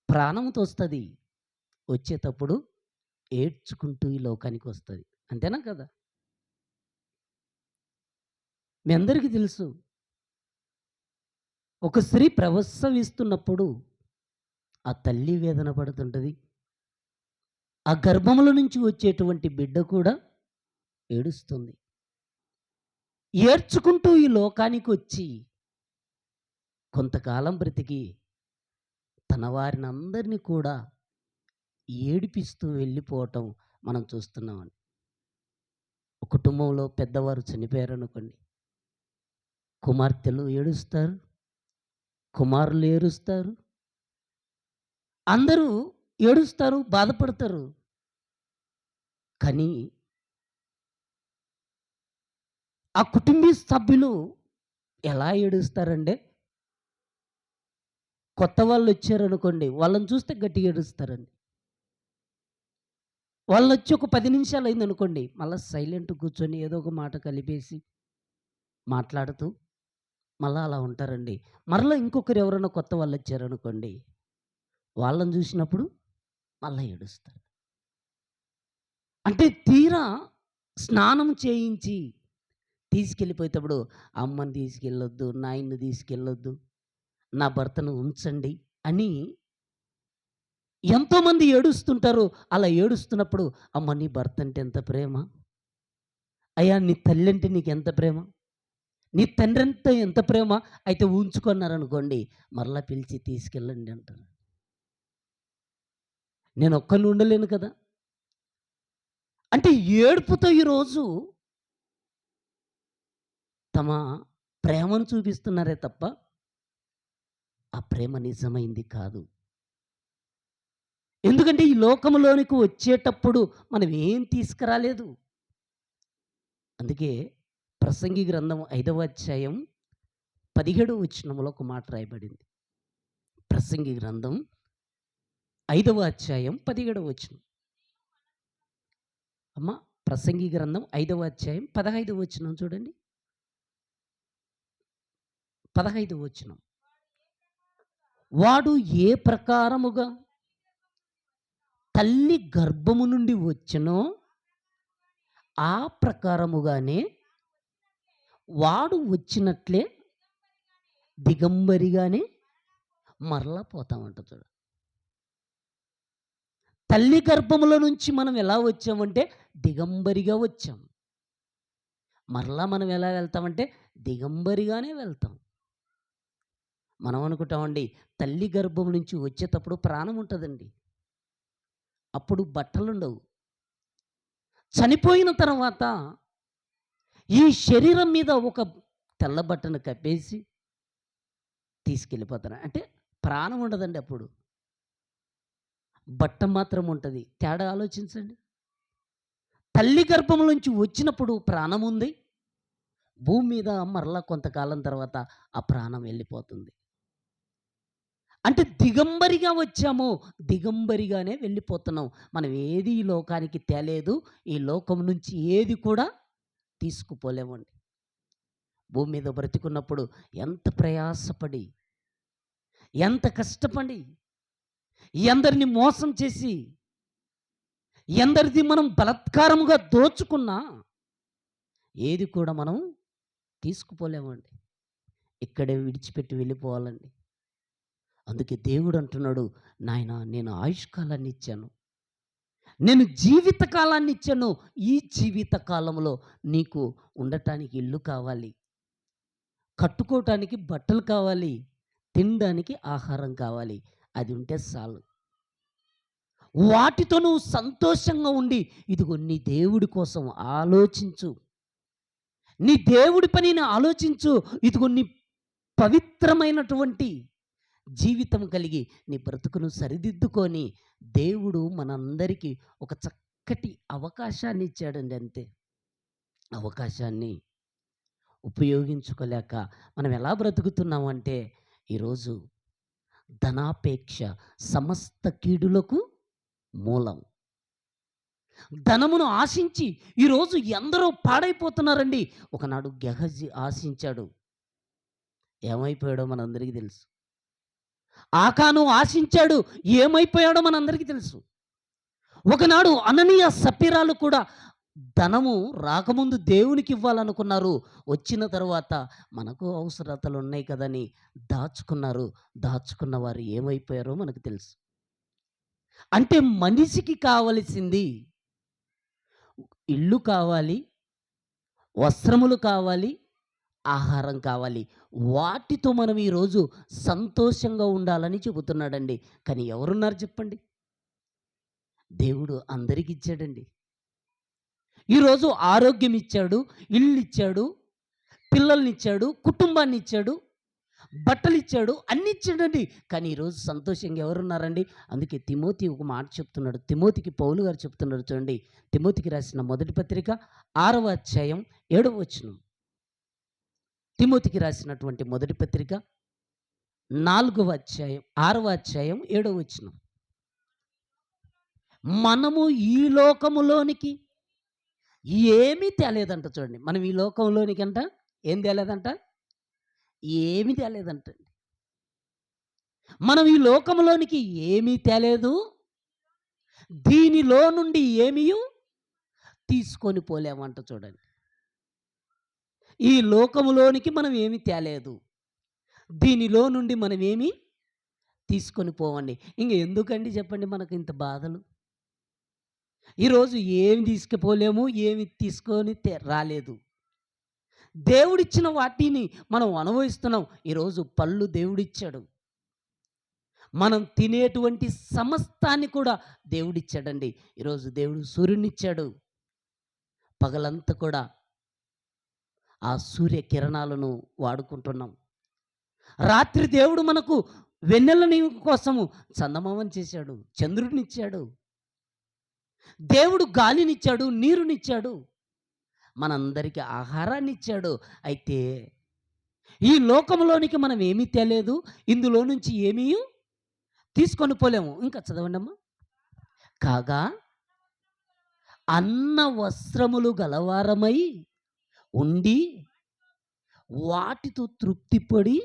ప్రాణంతో వస్తుంది, వచ్చేటప్పుడు ఏడ్చుకుంటూ ఈ లోకానికి వస్తుంది. అంతేనా కదా? మీ అందరికీ తెలుసు, ఒక స్త్రీ ప్రసవిస్తున్నప్పుడు ఆ తల్లి వేదన పడుతుంటుంది, ఆ గర్భముల నుంచి వచ్చేటువంటి బిడ్డ కూడా ఏడుస్తుంది. ఏడ్చుకుంటూ ఈ లోకానికి వచ్చి కొంతకాలం బ్రతికి తన వారిని అందరినీ కూడా ఏడిపిస్తూ వెళ్ళిపోవటం మనం చూస్తున్నామండి. ఒక కుటుంబంలో పెద్దవారు చనిపోయారనుకోండి, కుమార్తెలు ఏడుస్తారు, కుమారులు ఏడుస్తారు, అందరూ ఏడుస్తారు, బాధపడతారు. కానీ ఆ కుటుంబీ సభ్యులు ఎలా ఏడుస్తారంటే, కొత్త వాళ్ళు వచ్చారనుకోండి, వాళ్ళని చూస్తే గట్టిగా ఏడుస్తారండి. వాళ్ళొచ్చి ఒక 10 నిమిషాలు అయిందనుకోండి, మళ్ళా సైలెంట్ కూర్చొని ఏదో ఒక మాట కలిపేసి మాట్లాడుతూ మళ్ళా అలా ఉంటారండి. మరలా ఇంకొకరు ఎవరైనా కొత్త వాళ్ళొచ్చారనుకోండి, వాళ్ళని చూసినప్పుడు మళ్ళా ఏడుస్తారు. అంటే తీరా స్నానం చేయించి తీసుకెళ్ళిపోయేటప్పుడు అమ్మని తీసుకెళ్ళొద్దు, నాయన్ని తీసుకెళ్ళొద్దు, నా భర్తను ఉంచండి అని ఎంతోమంది ఏడుస్తుంటారు. అలా ఏడుస్తున్నప్పుడు, అమ్మ నీ భర్త అంటే ఎంత ప్రేమ, అయ్యా నీ తల్లి అంటే నీకెంత ప్రేమ, నీ తండ్రి అంటే ఎంత ప్రేమ, అయితే ఉంచుకున్నారనుకోండి, మరలా పిలిచి తీసుకెళ్ళండి అంటారు. నేను ఒక్కడిని ఉండలేను కదా. అంటే ఏడుపుతో ఈరోజు తమ ప్రేమను చూపిస్తున్నారే తప్ప ఆ ప్రేమ నిజమైంది కాదు. ఎందుకంటే ఈ లోకంలోనికి వచ్చేటప్పుడు మనం ఏం తీసుకురాలేదు. అందుకే ప్రసంగి గ్రంథం 5వ అధ్యాయం 17వ వచనంలో ఒక మాట రాయబడింది. ప్రసంగి గ్రంథం 5వ అధ్యాయం 17వ వచనం. అమ్మ, ప్రసంగి గ్రంథం 5వ అధ్యాయం 15వ వచనం చూడండి. 15వ వచనం. వాడు ఏ ప్రకారముగా తల్లి గర్భము నుండి వచ్చెనో ఆ ప్రకారముగానే వాడు వచ్చినట్లే దిగంబరిగానే మరలా పోతామంట చూడు. తల్లి గర్భములో నుంచి మనం ఎలా వచ్చామంటే దిగంబరిగా వచ్చాం. మరలా మనం ఎలా వెళ్తామంటే దిగంబరిగానే వెళ్తాం. మనం అనుకుంటామండి, తల్లి గర్భం నుంచి వచ్చేటప్పుడు ప్రాణం ఉంటుందండి, అప్పుడు బట్టలుండవు. చనిపోయిన తర్వాత ఈ శరీరం మీద ఒక తెల్ల బట్టను కప్పేసి తీసుకెళ్ళిపోతారు. అంటే ప్రాణం ఉండదండి అప్పుడు, బట్ట మాత్రం ఉంటుంది. తేడా ఆలోచించండి. తల్లి గర్భం నుంచి వచ్చినప్పుడు ప్రాణం ఉంది, భూమి మీద మరలా కొంతకాలం తర్వాత ఆ ప్రాణం వెళ్ళిపోతుంది. అంటే దిగంబరిగా వచ్చాము, దిగంబరిగానే వెళ్ళిపోతున్నాం. మనం ఏది ఈ లోకానికి తేలేదు, ఈ లోకం నుంచి ఏది కూడా తీసుకుపోలేమండి. భూమి మీద బ్రతికున్నప్పుడు ఎంత ప్రయాసపడి, ఎంత కష్టపడి, ఎందరిని మోసం చేసి, ఎందరిది మనం బలాత్కారముగా దోచుకున్నా ఏది కూడా మనం తీసుకుపోలేమండి. ఇక్కడే విడిచిపెట్టి వెళ్ళిపోవాలండి. అందుకే దేవుడు అంటున్నాడు, నాయనా నేను ఆయుష్కాలాన్ని ఇచ్చాను, నేను జీవిత కాలాన్ని ఇచ్చాను. ఈ జీవిత కాలంలో నీకు ఉండటానికి ఇల్లు కావాలి, కట్టుకోవటానికి బట్టలు కావాలి, తినడానికి ఆహారం కావాలి. అది ఉంటే చాలు. వాటితో నువ్వు సంతోషంగా ఉండి, ఇదిగో నీ దేవుడి కోసం ఆలోచించు, నీ దేవుడి పనిని ఆలోచించు. ఇదిగో నీ పవిత్రమైనటువంటి జీవితం కలిగి నీ బ్రతుకును సరిదిద్దుకొని దేవుడు మనందరికీ ఒక చక్కటి అవకాశాన్ని ఇచ్చాడండి. అంతే, అవకాశాన్ని ఉపయోగించుకోలేక మనం ఎలా బ్రతుకుతున్నామంటే, ఈరోజు ధనాపేక్ష సమస్త కీడులకు మూలం. ధనమును ఆశించి ఈరోజు ఎందరో పాడైపోతున్నారండి. ఒకనాడు గెహజీ ఆశించాడు, ఏమైపోయాడో మనందరికీ తెలుసు. ఆకాను ఆశించాడు, ఏమైపోయాడో మనందరికీ తెలుసు. ఒకనాడు అననీయ సప్పిరాలు కూడా ధనము రాకముందు దేవునికి ఇవ్వాలనుకున్నారు, వచ్చిన తర్వాత మనకు అవసరతలు ఉన్నాయి కదని దాచుకున్నారు. దాచుకున్న వారు ఏమైపోయారో మనకు తెలుసు. అంటే మనిషికి కావలసింది ఇల్లు కావాలి, వస్త్రములు కావాలి, ఆహారం కావాలి. వాటితో మనం ఈరోజు సంతోషంగా ఉండాలని చెబుతున్నాడండి. కానీ ఎవరున్నారు చెప్పండి? దేవుడు అందరికి ఇచ్చాడండి. ఈరోజు ఆరోగ్యం ఇచ్చాడు, ఇల్లు ఇచ్చాడు, పిల్లల్ని ఇచ్చాడు, కుటుంబాన్ని ఇచ్చాడు, బట్టలు ఇచ్చాడు, అన్ని ఇచ్చాడండి. కానీ ఈరోజు సంతోషంగా ఎవరున్నారండి? అందుకే తిమోతి ఒక మాట చెప్తున్నాడు. తిమోతికి పౌలు గారు చెప్తున్నారు చూడండి. తిమోతికి రాసిన మొదటి పత్రిక 6వ అధ్యాయం 7వ వచనం. తిమోతికి రాసినటువంటి మొదటి పత్రిక 4వ అధ్యాయం 6వ అధ్యాయం 7వ వచనం. మనము ఈ లోకములోనికి ఏమీ తేలేదంట చూడండి. మనం ఈ లోకంలోనికంట ఏం తేలేదంట? ఏమీ తేలేదంటండి. మనం ఈ లోకంలోనికి ఏమీ తేలేదు. దీనిలో నుండి ఏమీయు తీసుకొని పోలేమంట చూడండి. ఈ లోకములోనికి మనం ఏమీ తేలేదు. దీనిలో నుండి మనం ఏమీ తీసుకొని పోవండి. ఇంక ఎందుకండి చెప్పండి మనకు ఇంత బాధలు? ఈరోజు ఏమి తీసుకుపోలేము, ఏమి తీసుకొని రాలేదు. దేవుడిచ్చిన వాటిని మనం అనుభవిస్తున్నాం. ఈరోజు పళ్ళు దేవుడిచ్చాడు. మనం తినేటువంటి సమస్తాన్ని కూడా దేవుడిచ్చాడండి. ఈరోజు దేవుడు సూర్యునిచ్చాడు. పగలంతా కూడా ఆ సూర్య కిరణాలను వాడుకుంటున్నాం. రాత్రి దేవుడు మనకు వెన్నెలని కోసము చందమామని చేశాడు, చంద్రుడినిచ్చాడు. దేవుడు గాలినిచ్చాడు, నీరునిచ్చాడు, మనందరికీ ఆహారాన్ని ఇచ్చాడు. అయితే ఈ లోకంలోనికి మనం ఏమీ తేలేదు, ఇందులో నుంచి ఏమీ తీసుకొని పోలేము. ఇంకా చదవండమ్మా. కాగా అన్న వస్త్రములు గలవారమై ఉండి వాటితో తృప్తిపడి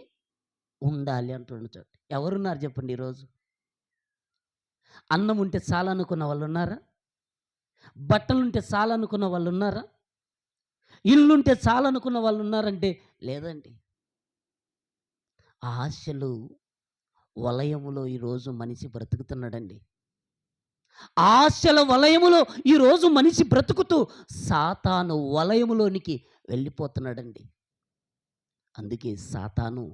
ఉండాలి అంటున్నాడు చూడండి. ఎవరున్నారు చెప్పండి ఈరోజు? అన్నం ఉంటే చాలనుకున్న వాళ్ళు ఉన్నారా? బట్టలుంటే చాలనుకున్న వాళ్ళు ఉన్నారా? ఇల్లుంటే చాలనుకున్న వాళ్ళు ఉన్నారంటే లేదండి. ఆశలు వలయములో ఈరోజు మనిషి బ్రతుకుతున్నాడండి. ఆశల వలయములో ఈరోజు మనిషి బ్రతుకుతూ సాతాను వలయములోనికి వెళ్ళిపోతున్నాడండి. అందుకే సాతాను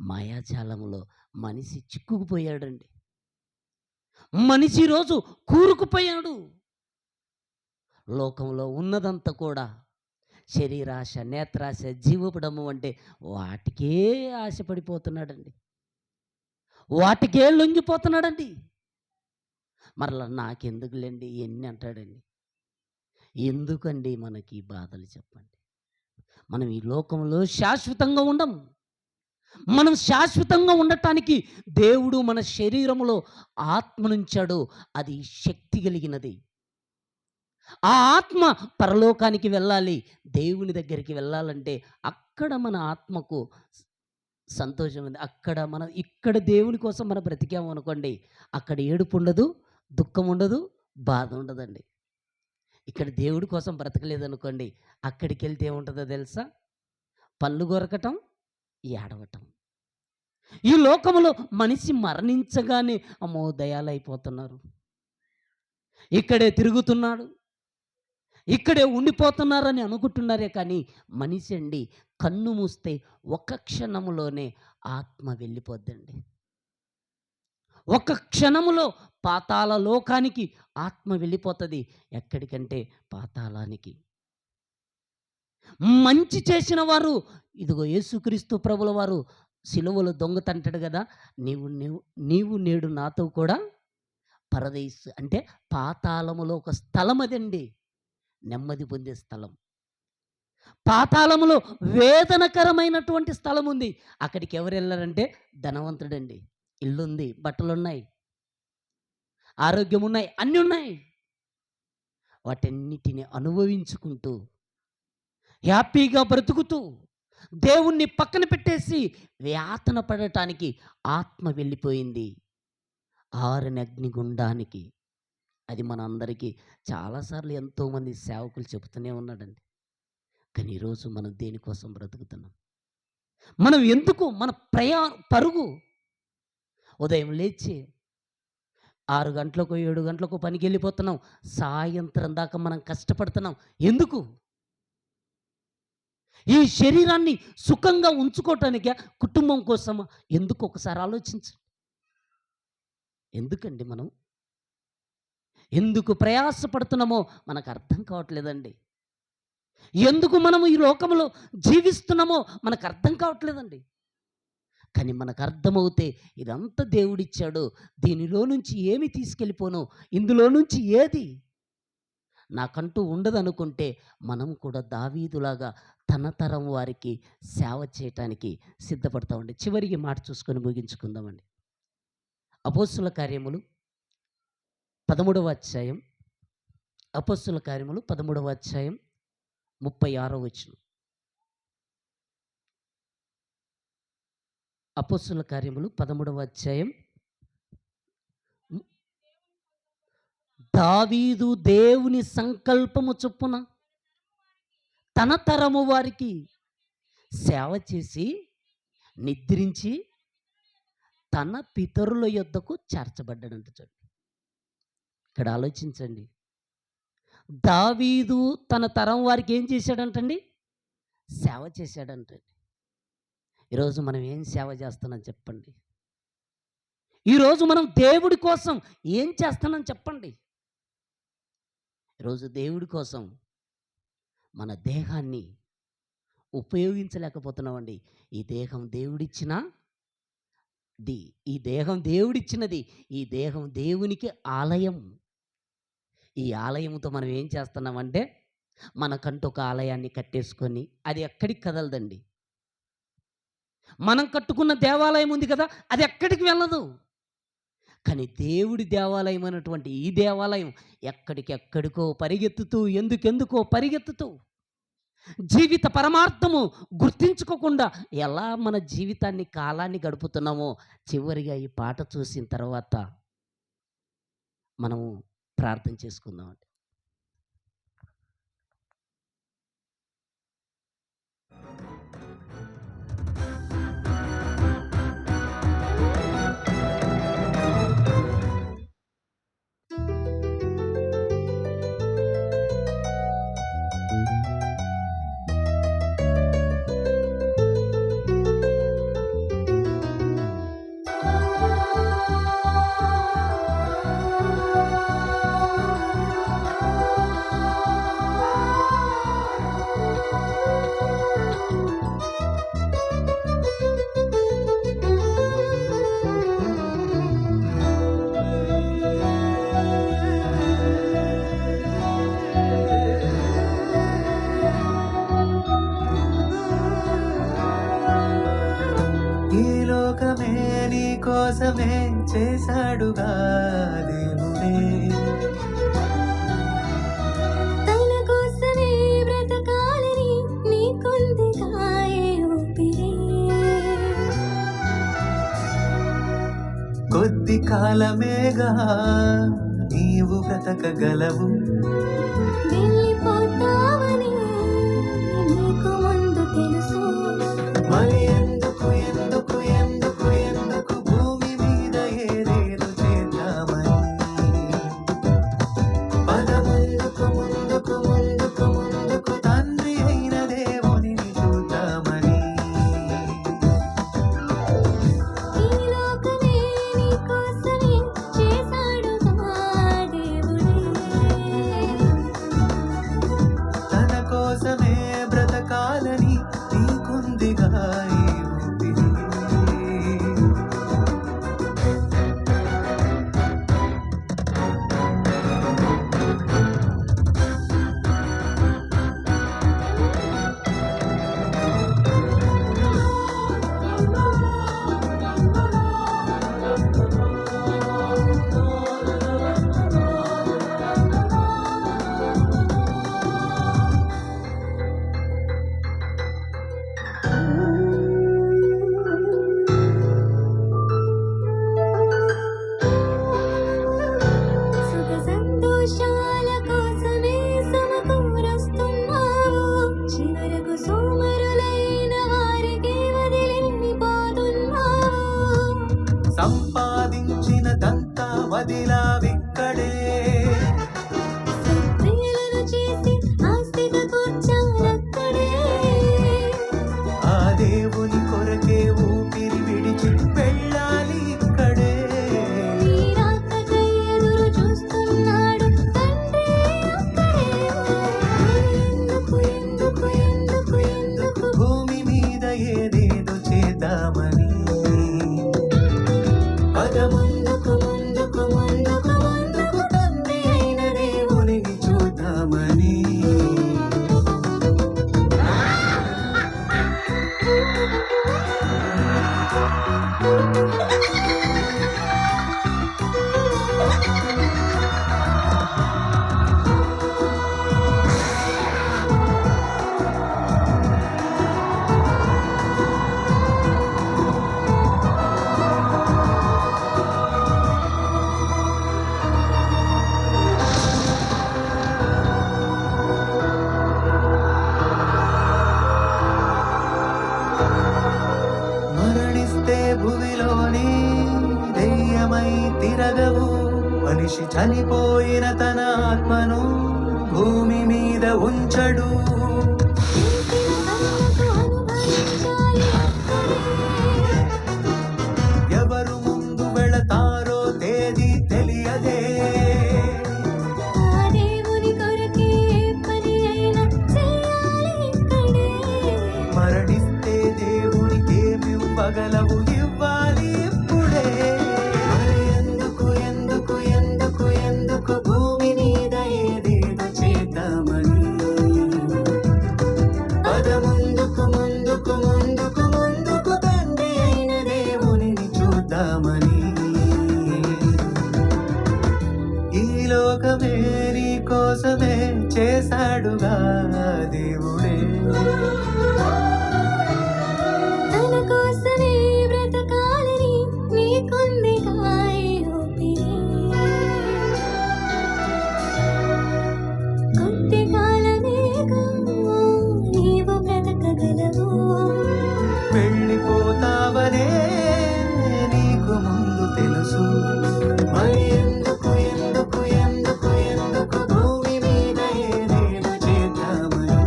మాయాజాలములో మనిషి చిక్కుకుపోయాడండి. మనిషి ఈరోజు కూరుకుపోయాడు. లోకంలో ఉన్నదంతా కూడా శరీరాశ, నేత్రాశ, జీవపడము అంటే వాటికే ఆశపడిపోతున్నాడండి. వాటికే లొంగిపోతున్నాడండి. మరలా నాకెందుకులేండి ఎన్ని అంటాడండి. ఎందుకండి మనకి ఈ బాధలు చెప్పండి? మనం ఈ లోకంలో శాశ్వతంగా ఉండం. మనం శాశ్వతంగా ఉండటానికి దేవుడు మన శరీరములో ఆత్మనుంచాడు. అది శక్తి కలిగినది. ఆ ఆత్మ పరలోకానికి వెళ్ళాలి, దేవుని దగ్గరికి వెళ్ళాలంటే అక్కడ మన ఆత్మకు సంతోషం ఉంది. ఇక్కడ దేవుని కోసం మనం బ్రతికాము అనుకోండి, అక్కడ ఏడుపు ఉండదు, దుఃఖం ఉండదు, బాధ ఉండదండి. ఇక్కడ దేవుడి కోసం బ్రతకలేదనుకోండి, అక్కడికి వెళ్తే ఏముంటుందో తెలుసా? పళ్ళు కొరకటం, ఏడవటం. ఈ లోకంలో మనిషి మరణించగానే అమ్మో దయాలైపోతున్నారు, ఇక్కడే తిరుగుతున్నాడు, ఇక్కడే ఉండిపోతున్నారని అనుకుంటున్నారే. కానీ మనిషి అండి కన్ను మూస్తే ఒక క్షణములోనే ఆత్మ వెళ్ళిపోద్దండి. ఒక క్షణములో పాతాళ లోకానికి ఆత్మ వెళ్ళిపోతుంది. ఎక్కడికంటే పాతాళానికి. మంచి చేసిన వారు, ఇదిగో యేసుక్రీస్తు ప్రభుల వారు సిలువలో దొంగతంటాడు కదా, నీవు నేడు నాతో కూడా పరదేశ్ అంటే పాతాళములో ఒక స్థలం అదండి, నెమ్మది పొందే స్థలం. పాతాళములో వేదనకరమైనటువంటి స్థలం ఉంది. అక్కడికి ఎవరు వెళ్ళారంటే ధనవంతుడండి. ఇల్లుంది, బట్టలున్నాయి, ఆరోగ్యం ఉన్నాయి, అన్నీ ఉన్నాయి. వాటన్నిటిని అనుభవించుకుంటూ హ్యాపీగా బ్రతుకుతూ దేవుణ్ణి పక్కన పెట్టేసి వ్యాతన పడటానికి ఆత్మ వెళ్ళిపోయింది ఆరని అగ్నిగుండానికి. అది మన అందరికీ చాలాసార్లు ఎంతోమంది సేవకులు చెబుతూనే ఉన్నాడండి. కానీ ఈరోజు మనం దేనికోసం బ్రతుకుతున్నాం? మనం ఎందుకు మన పరుగు? ఉదయం లేచి 6 గంటలకు 7 గంటలకు పనికి వెళ్ళిపోతున్నాం, సాయంత్రం దాకా మనం కష్టపడుతున్నాం. ఎందుకు? ఈ శరీరాన్ని సుఖంగా ఉంచుకోవటానికే, కుటుంబం కోసమా? ఎందుకు ఒకసారి ఆలోచించండి. ఎందుకండి మనం ఎందుకు ప్రయాసపడుతున్నామో మనకు అర్థం కావట్లేదండి. ఎందుకు మనం ఈ లోకంలో జీవిస్తున్నామో మనకు అర్థం కావట్లేదండి. కానీ మనకు అర్థమవుతే ఇదంతా దేవుడిచ్చాడు, దీనిలో నుంచి ఏమి తీసుకెళ్ళిపోను, ఇందులో నుంచి ఏది నాకంటూ ఉండదనుకుంటే, మనం కూడా దావీదులాగా తన తరం వారికి సేవ చేయటానికి సిద్ధపడతామండి. చివరికి మాట చూసుకొని ముగించుకుందామండి. అపోస్తుల కార్యములు 13వ అధ్యాయం, అపోస్తుల కార్యములు 13వ అధ్యాయం 36వ వచనం. అపోస్తుల కార్యములు 13వ అధ్యాయం. దావీదు దేవుని సంకల్పము చొప్పున తన తరము వారికి సేవ చేసి నిద్రించి తన పితరుల యొద్దకు చేర్చబడ్డాడంట. చూడండి, ఇక్కడ ఆలోచించండి. దావీదు తన తరం వారికి ఏం చేశాడంటండి? సేవ చేశాడంటండి. ఈరోజు మనం ఏం సేవ చేస్తున్నాం చెప్పండి? ఈరోజు మనం దేవుడి కోసం ఏం చేస్తున్నాం చెప్పండి? ఈరోజు దేవుడి కోసం మన దేహాన్ని ఉపయోగించలేకపోతున్నామండి. ఈ దేహం దేవుడిచ్చినది, ఈ దేహం దేవుడిచ్చినది, ఈ దేహం దేవునికి ఆలయం. ఈ ఆలయంతో మనం ఏం చేస్తున్నామంటే, మనకంటూ ఒక ఆలయాన్ని కట్టేసుకొని అది ఎక్కడికి కదలదండి. మనం కట్టుకున్న దేవాలయం ఉంది కదా, అది ఎక్కడికి వెళ్ళదు. కానీ దేవుడి దేవాలయం అనేటువంటి ఈ దేవాలయం ఎక్కడికెక్కడికో పరిగెత్తుతూ, ఎందుకెందుకో పరిగెత్తుతూ, జీవిత పరమార్థము గుర్తించుకోకుండా ఎలా మన జీవితాన్ని, కాలాన్ని గడుపుతున్నామో చివరిగా ఈ పాట చూసిన తర్వాత మనము ప్రార్థన చేసుకుందామండి. ఈ లోకమే నీ కోసమే చేశాడుగా దేవుడే, తన కోసమే బ్రతకాలని నీకుందిగా ఏ ఊపిరి. కొద్ది కాలమేగా నీవు బ్రతకగలవు, వెళ్ళిపోతావని నీకు ముందు తెలుసు. మరి ఎందుకు ఎందుకు ఎందుకు ఎందుకు భూమి మీద ఏదేదో చేద్దామని, పద ముందుకు ముందుకు ముందుకు ముందుకు తండ్రి అయిన దేవుని చూద్దామని. ఈ లోకమే నీ కోసమే చేశాడుగా దేవుడే, తన కోసమే బ్రతకాలని నీకుందిగా ఈ ఊపిరి. సుఖ సంతోషాల కోసమే సమకూరుస్తున్నావు, చివరకు సోమరులైన వారికి వదిలిపోతున్నావు. సంపాదించినదంతా వదిలావిక్కడే, సత్క్రియలను చేసి ఆస్తిగా కూర్చాలక్కడే. శవమై తిరగవు. మనిషి చనిపోయిన తన ఆత్మను భూమి మీద ఉంచడు. చేసిన కర్మకు అనుభవించాలి అక్కడే. ఎవరు ముందు వెళతారో తేదీ తెలియదే. ఆ దేవుని కొరకే పని అయినా చేయాలి ఇక్కడే. మరణిస్తే దేవునికేమివ్వగలవు, ఇవ్వాలి ఇప్పుడే. మరి ఎందుకు ఎందుకు ఎందుకు ఎందుకు భూమి మీద ఏదేదో చేద్దామని. పద ముందుకు ముందుకు ముందుకు ముందుకు తండ్రి అయిన దేవునిని చూద్దామని. ఈ లోకమే నీ కోసమే చేశాడుగా దేవుడే. తన కోసమే బ్రతకాలని నీకుందిగా ఈ ఊపిరి. కొద్ది కాలమేగా నీవు బ్రతకగలవు. వెళ్ళిపోతావనే నీకు ముందు తెలుసు. మరి ఎందుకు ఎందుకు ఎందుకు ఎందుకు భూమి మీద ఏదేదో చేద్దామని.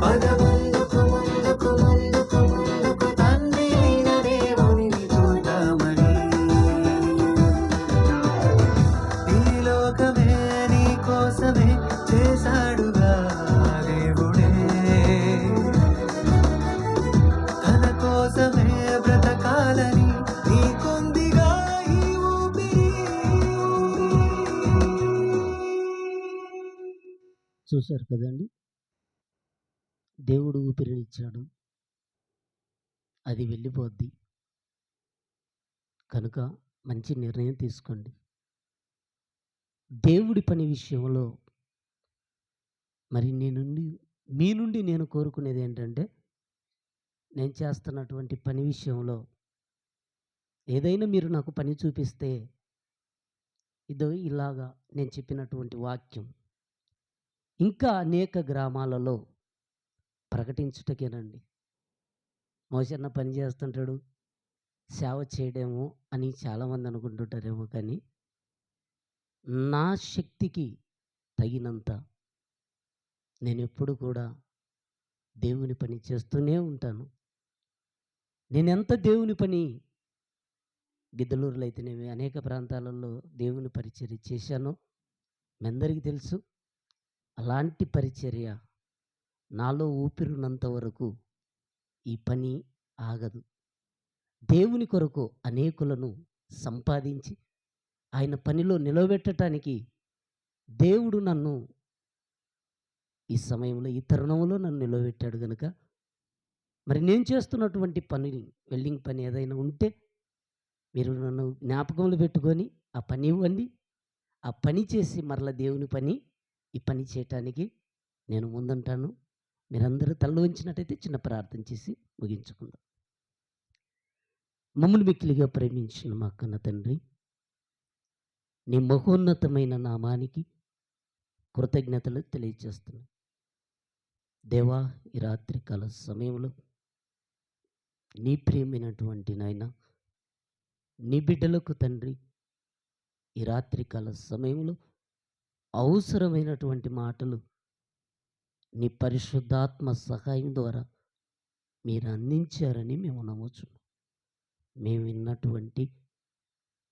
పద ముందుకు ముందుకు ముందుకు ముందుకు తండ్రి అయిన దేవునిని చూద్దామని. ఈ లోకమే నీ కోసమే చేశాడుగా దేవుడే. తన కోసమే బ్రతకాలని నీకుందిగా ఈ ఊపిరి. చూశారు కదండి, దేవుడు ఊపిరినిచ్చాడు, అది వెళ్ళిపోద్ది. కనుక మంచి నిర్ణయం తీసుకోండి. దేవుడి పని విషయంలో మరి మీ నుండి నేను కోరుకునేది ఏంటంటే, నేను చేస్తున్నటువంటి పని విషయంలో ఏదైనా మీరు నాకు పని చూపిస్తే, ఇదో ఇలాగా నేను చెప్పినటువంటి వాక్యం ఇంకా అనేక గ్రామాలలో ప్రకటించుటకేనండి. మోసన్న పని చేస్తుంటాడు, సేవ చేయడేమో అని చాలామంది అనుకుంటుంటారేమో, కానీ నా శక్తికి తగినంత నేను ఎప్పుడు కూడా దేవుని పని చేస్తూనే ఉంటాను. నేను ఎంత దేవుని పని గిద్దలూరులో అయితేనేమి అనేక ప్రాంతాలలో దేవుని పరిచర్య చేశానో మీ అందరికీ తెలుసు. అలాంటి పరిచర్య నాలో ఊపిరినంత వరకు ఈ పని ఆగదు. దేవుని కొరకు అనేకులను సంపాదించి ఆయన పనిలో నిలబెట్టడానికి దేవుడు నన్ను ఈ సమయంలో ఈ తరుణంలో నన్ను నిలబెట్టాడు. కనుక మరి నేను చేస్తున్నటువంటి పని, వెల్డింగ్ పని ఏదైనా ఉంటే మీరు నన్ను జ్ఞాపకంలో పెట్టుకొని ఆ పని ఇవ్వండి. ఆ పని చేసి మరలా దేవుని పని ఈ పని చేయటానికి నేను ముందుంటాను. మీరందరూ తల్ల ఉంచినట్టయితే చిన్న ప్రార్థన చేసి ముగించుకుందాం. మమ్మల్ని మిక్కిలిగా ప్రేమించిన మా కన్న తండ్రి, నీ మహోన్నతమైన నామానికి కృతజ్ఞతలు తెలియజేస్తున్నాను. దేవా, ఈ రాత్రికాల సమయంలో నీ ప్రియమైనటువంటి నాయన నీ బిడ్డలకు తండ్రి, ఈ రాత్రికాల సమయంలో అవసరమైనటువంటి మాటలు నీ పరిశుద్ధాత్మ సహాయం ద్వారా మీరు అందించారని మేము నమ్ముచున్నాం. మేము విన్నటువంటి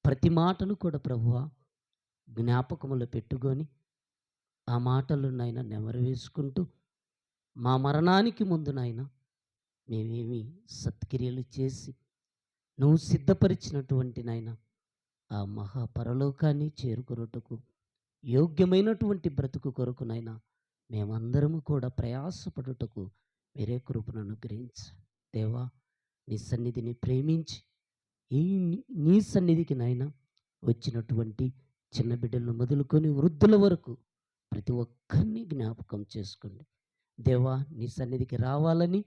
ప్రతి మాటను కూడా ప్రభువా జ్ఞాపకములో పెట్టుకొని ఆ మాటలు నాయన నెమరు వేసుకుంటూ మా మరణానికి ముందు నాయన మేమేమి సత్క్రియలు చేసి నువ్వు సిద్ధపరిచినటువంటి నాయన ఆ మహాపరలోకాన్ని చేరుకొనుటకు యోగ్యమైనటువంటి బ్రతుకు కొరకు నాయన మేమందరము కూడా ప్రయాసపడుటకు మీరే కృపను అనుగ్రహించు. దేవా, నీ సన్నిధిని ప్రేమించి నీ సన్నిధికి నాయన వచ్చినటువంటి చిన్న బిడ్డలను మొదలుకొని వృద్ధుల వరకు ప్రతి ఒక్కరిని జ్ఞాపకం చేసుకోండి. దేవా, నీ సన్నిధికి రావాలని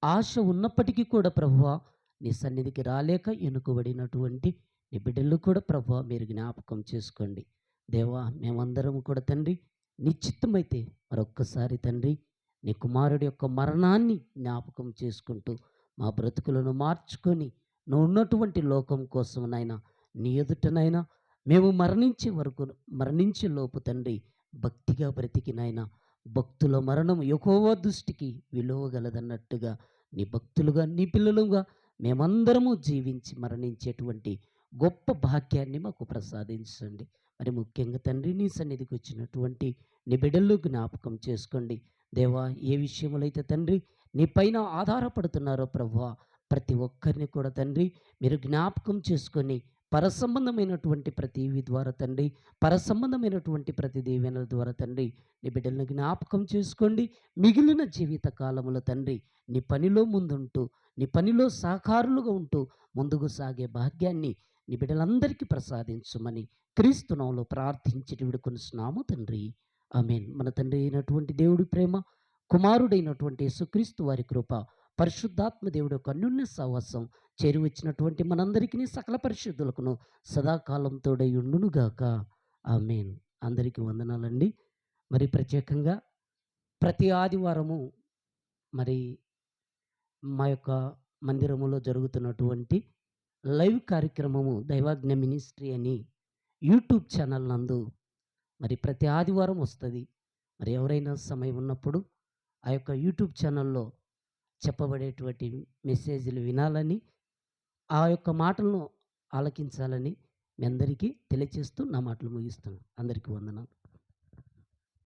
ఆశ ఉన్నప్పటికీ కూడా ప్రభువా నీ సన్నిధికి రాలేక ఎన్నుకోబడినటువంటి నీ బిడ్డలు కూడా ప్రభువా మీరు జ్ఞాపకం చేసుకోండి. దేవా, మేమందరం కూడా తండ్రి నీ చిత్తమైతే మరొక్కసారి తండ్రి నీ కుమారుడి యొక్క మరణాన్ని జ్ఞాపకం చేసుకుంటూ మా బ్రతుకులను మార్చుకొని నువ్వు ఉన్నటువంటి లోకం కోసం నాయన నీ ఎదుటనైనా మేము మరణించే లోపు తండ్రి భక్తిగా బ్రతికి నాయన భక్తుల మరణం యెహోవా దృష్టికి విలువ గలదన్నట్టుగా నీ భక్తులుగా నీ పిల్లలుగా మేమందరము జీవించి మరణించేటువంటి గొప్ప భాగ్యాన్ని మాకు ప్రసాదించండి. మరి ముఖ్యంగా తండ్రి నీ సన్నిధికి వచ్చినటువంటి నీ బిడ్డలు జ్ఞాపకం చేసుకోండి దేవా. ఏ విషయములో అయితే తండ్రి నీ పైన ఆధారపడుతున్నారో ప్రభువా ప్రతి ఒక్కరిని కూడా తండ్రి మీరు జ్ఞాపకం చేసుకొని పరసంబంధమైనటువంటి ప్రతి ఈవి ద్వారా తండ్రి పరసంబంధమైనటువంటి ప్రతి దీవెనల ద్వారా తండ్రి నీ బిడ్డలను జ్ఞాపకం చేసుకోండి. మిగిలిన జీవిత కాలములో తండ్రి నీ పనిలో ముందుంటూ నీ పనిలో సహకారులుగా ఉంటూ ముందుకు సాగే భాగ్యాన్ని నీ బిడ్డలందరికీ ప్రసాదించమని క్రీస్తు నామములో ప్రార్థించి వేడుకొనుచున్నాము తండ్రి. ఆమేన్. మన తండ్రి అయినటువంటి దేవుడి ప్రేమ, కుమారుడైనటువంటి యేసుక్రీస్తు వారి కృప, పరిశుద్ధాత్మ దేవుడు యొక్క అన్యోన్య సహవాసం చేరి వచ్చినటువంటి మనందరికీ సకల పరిశుద్ధులకును సదాకాలం తోడై ఉండునుగాక. ఆమేన్. అందరికీ వందనాలండి. మరి ప్రత్యేకంగా ప్రతి ఆదివారము మరి మా యొక్క మందిరములో జరుగుతున్నటువంటి లైవ్ కార్యక్రమము దైవాజ్ఞ మినిస్ట్రీ అని యూట్యూబ్ ఛానల్ నందు మరి ప్రతి ఆదివారం వస్తుంది. మరి ఎవరైనా సమయం ఉన్నప్పుడు ఆ యొక్క యూట్యూబ్ ఛానల్లో చెప్పబడేటువంటి మెసేజ్లు వినాలని, ఆ యొక్క మాటలను ఆలకించాలని మీ అందరికీ తెలియచేస్తూ నా మాటలు ముగిస్తున్నాను. అందరికీ వందనాలు.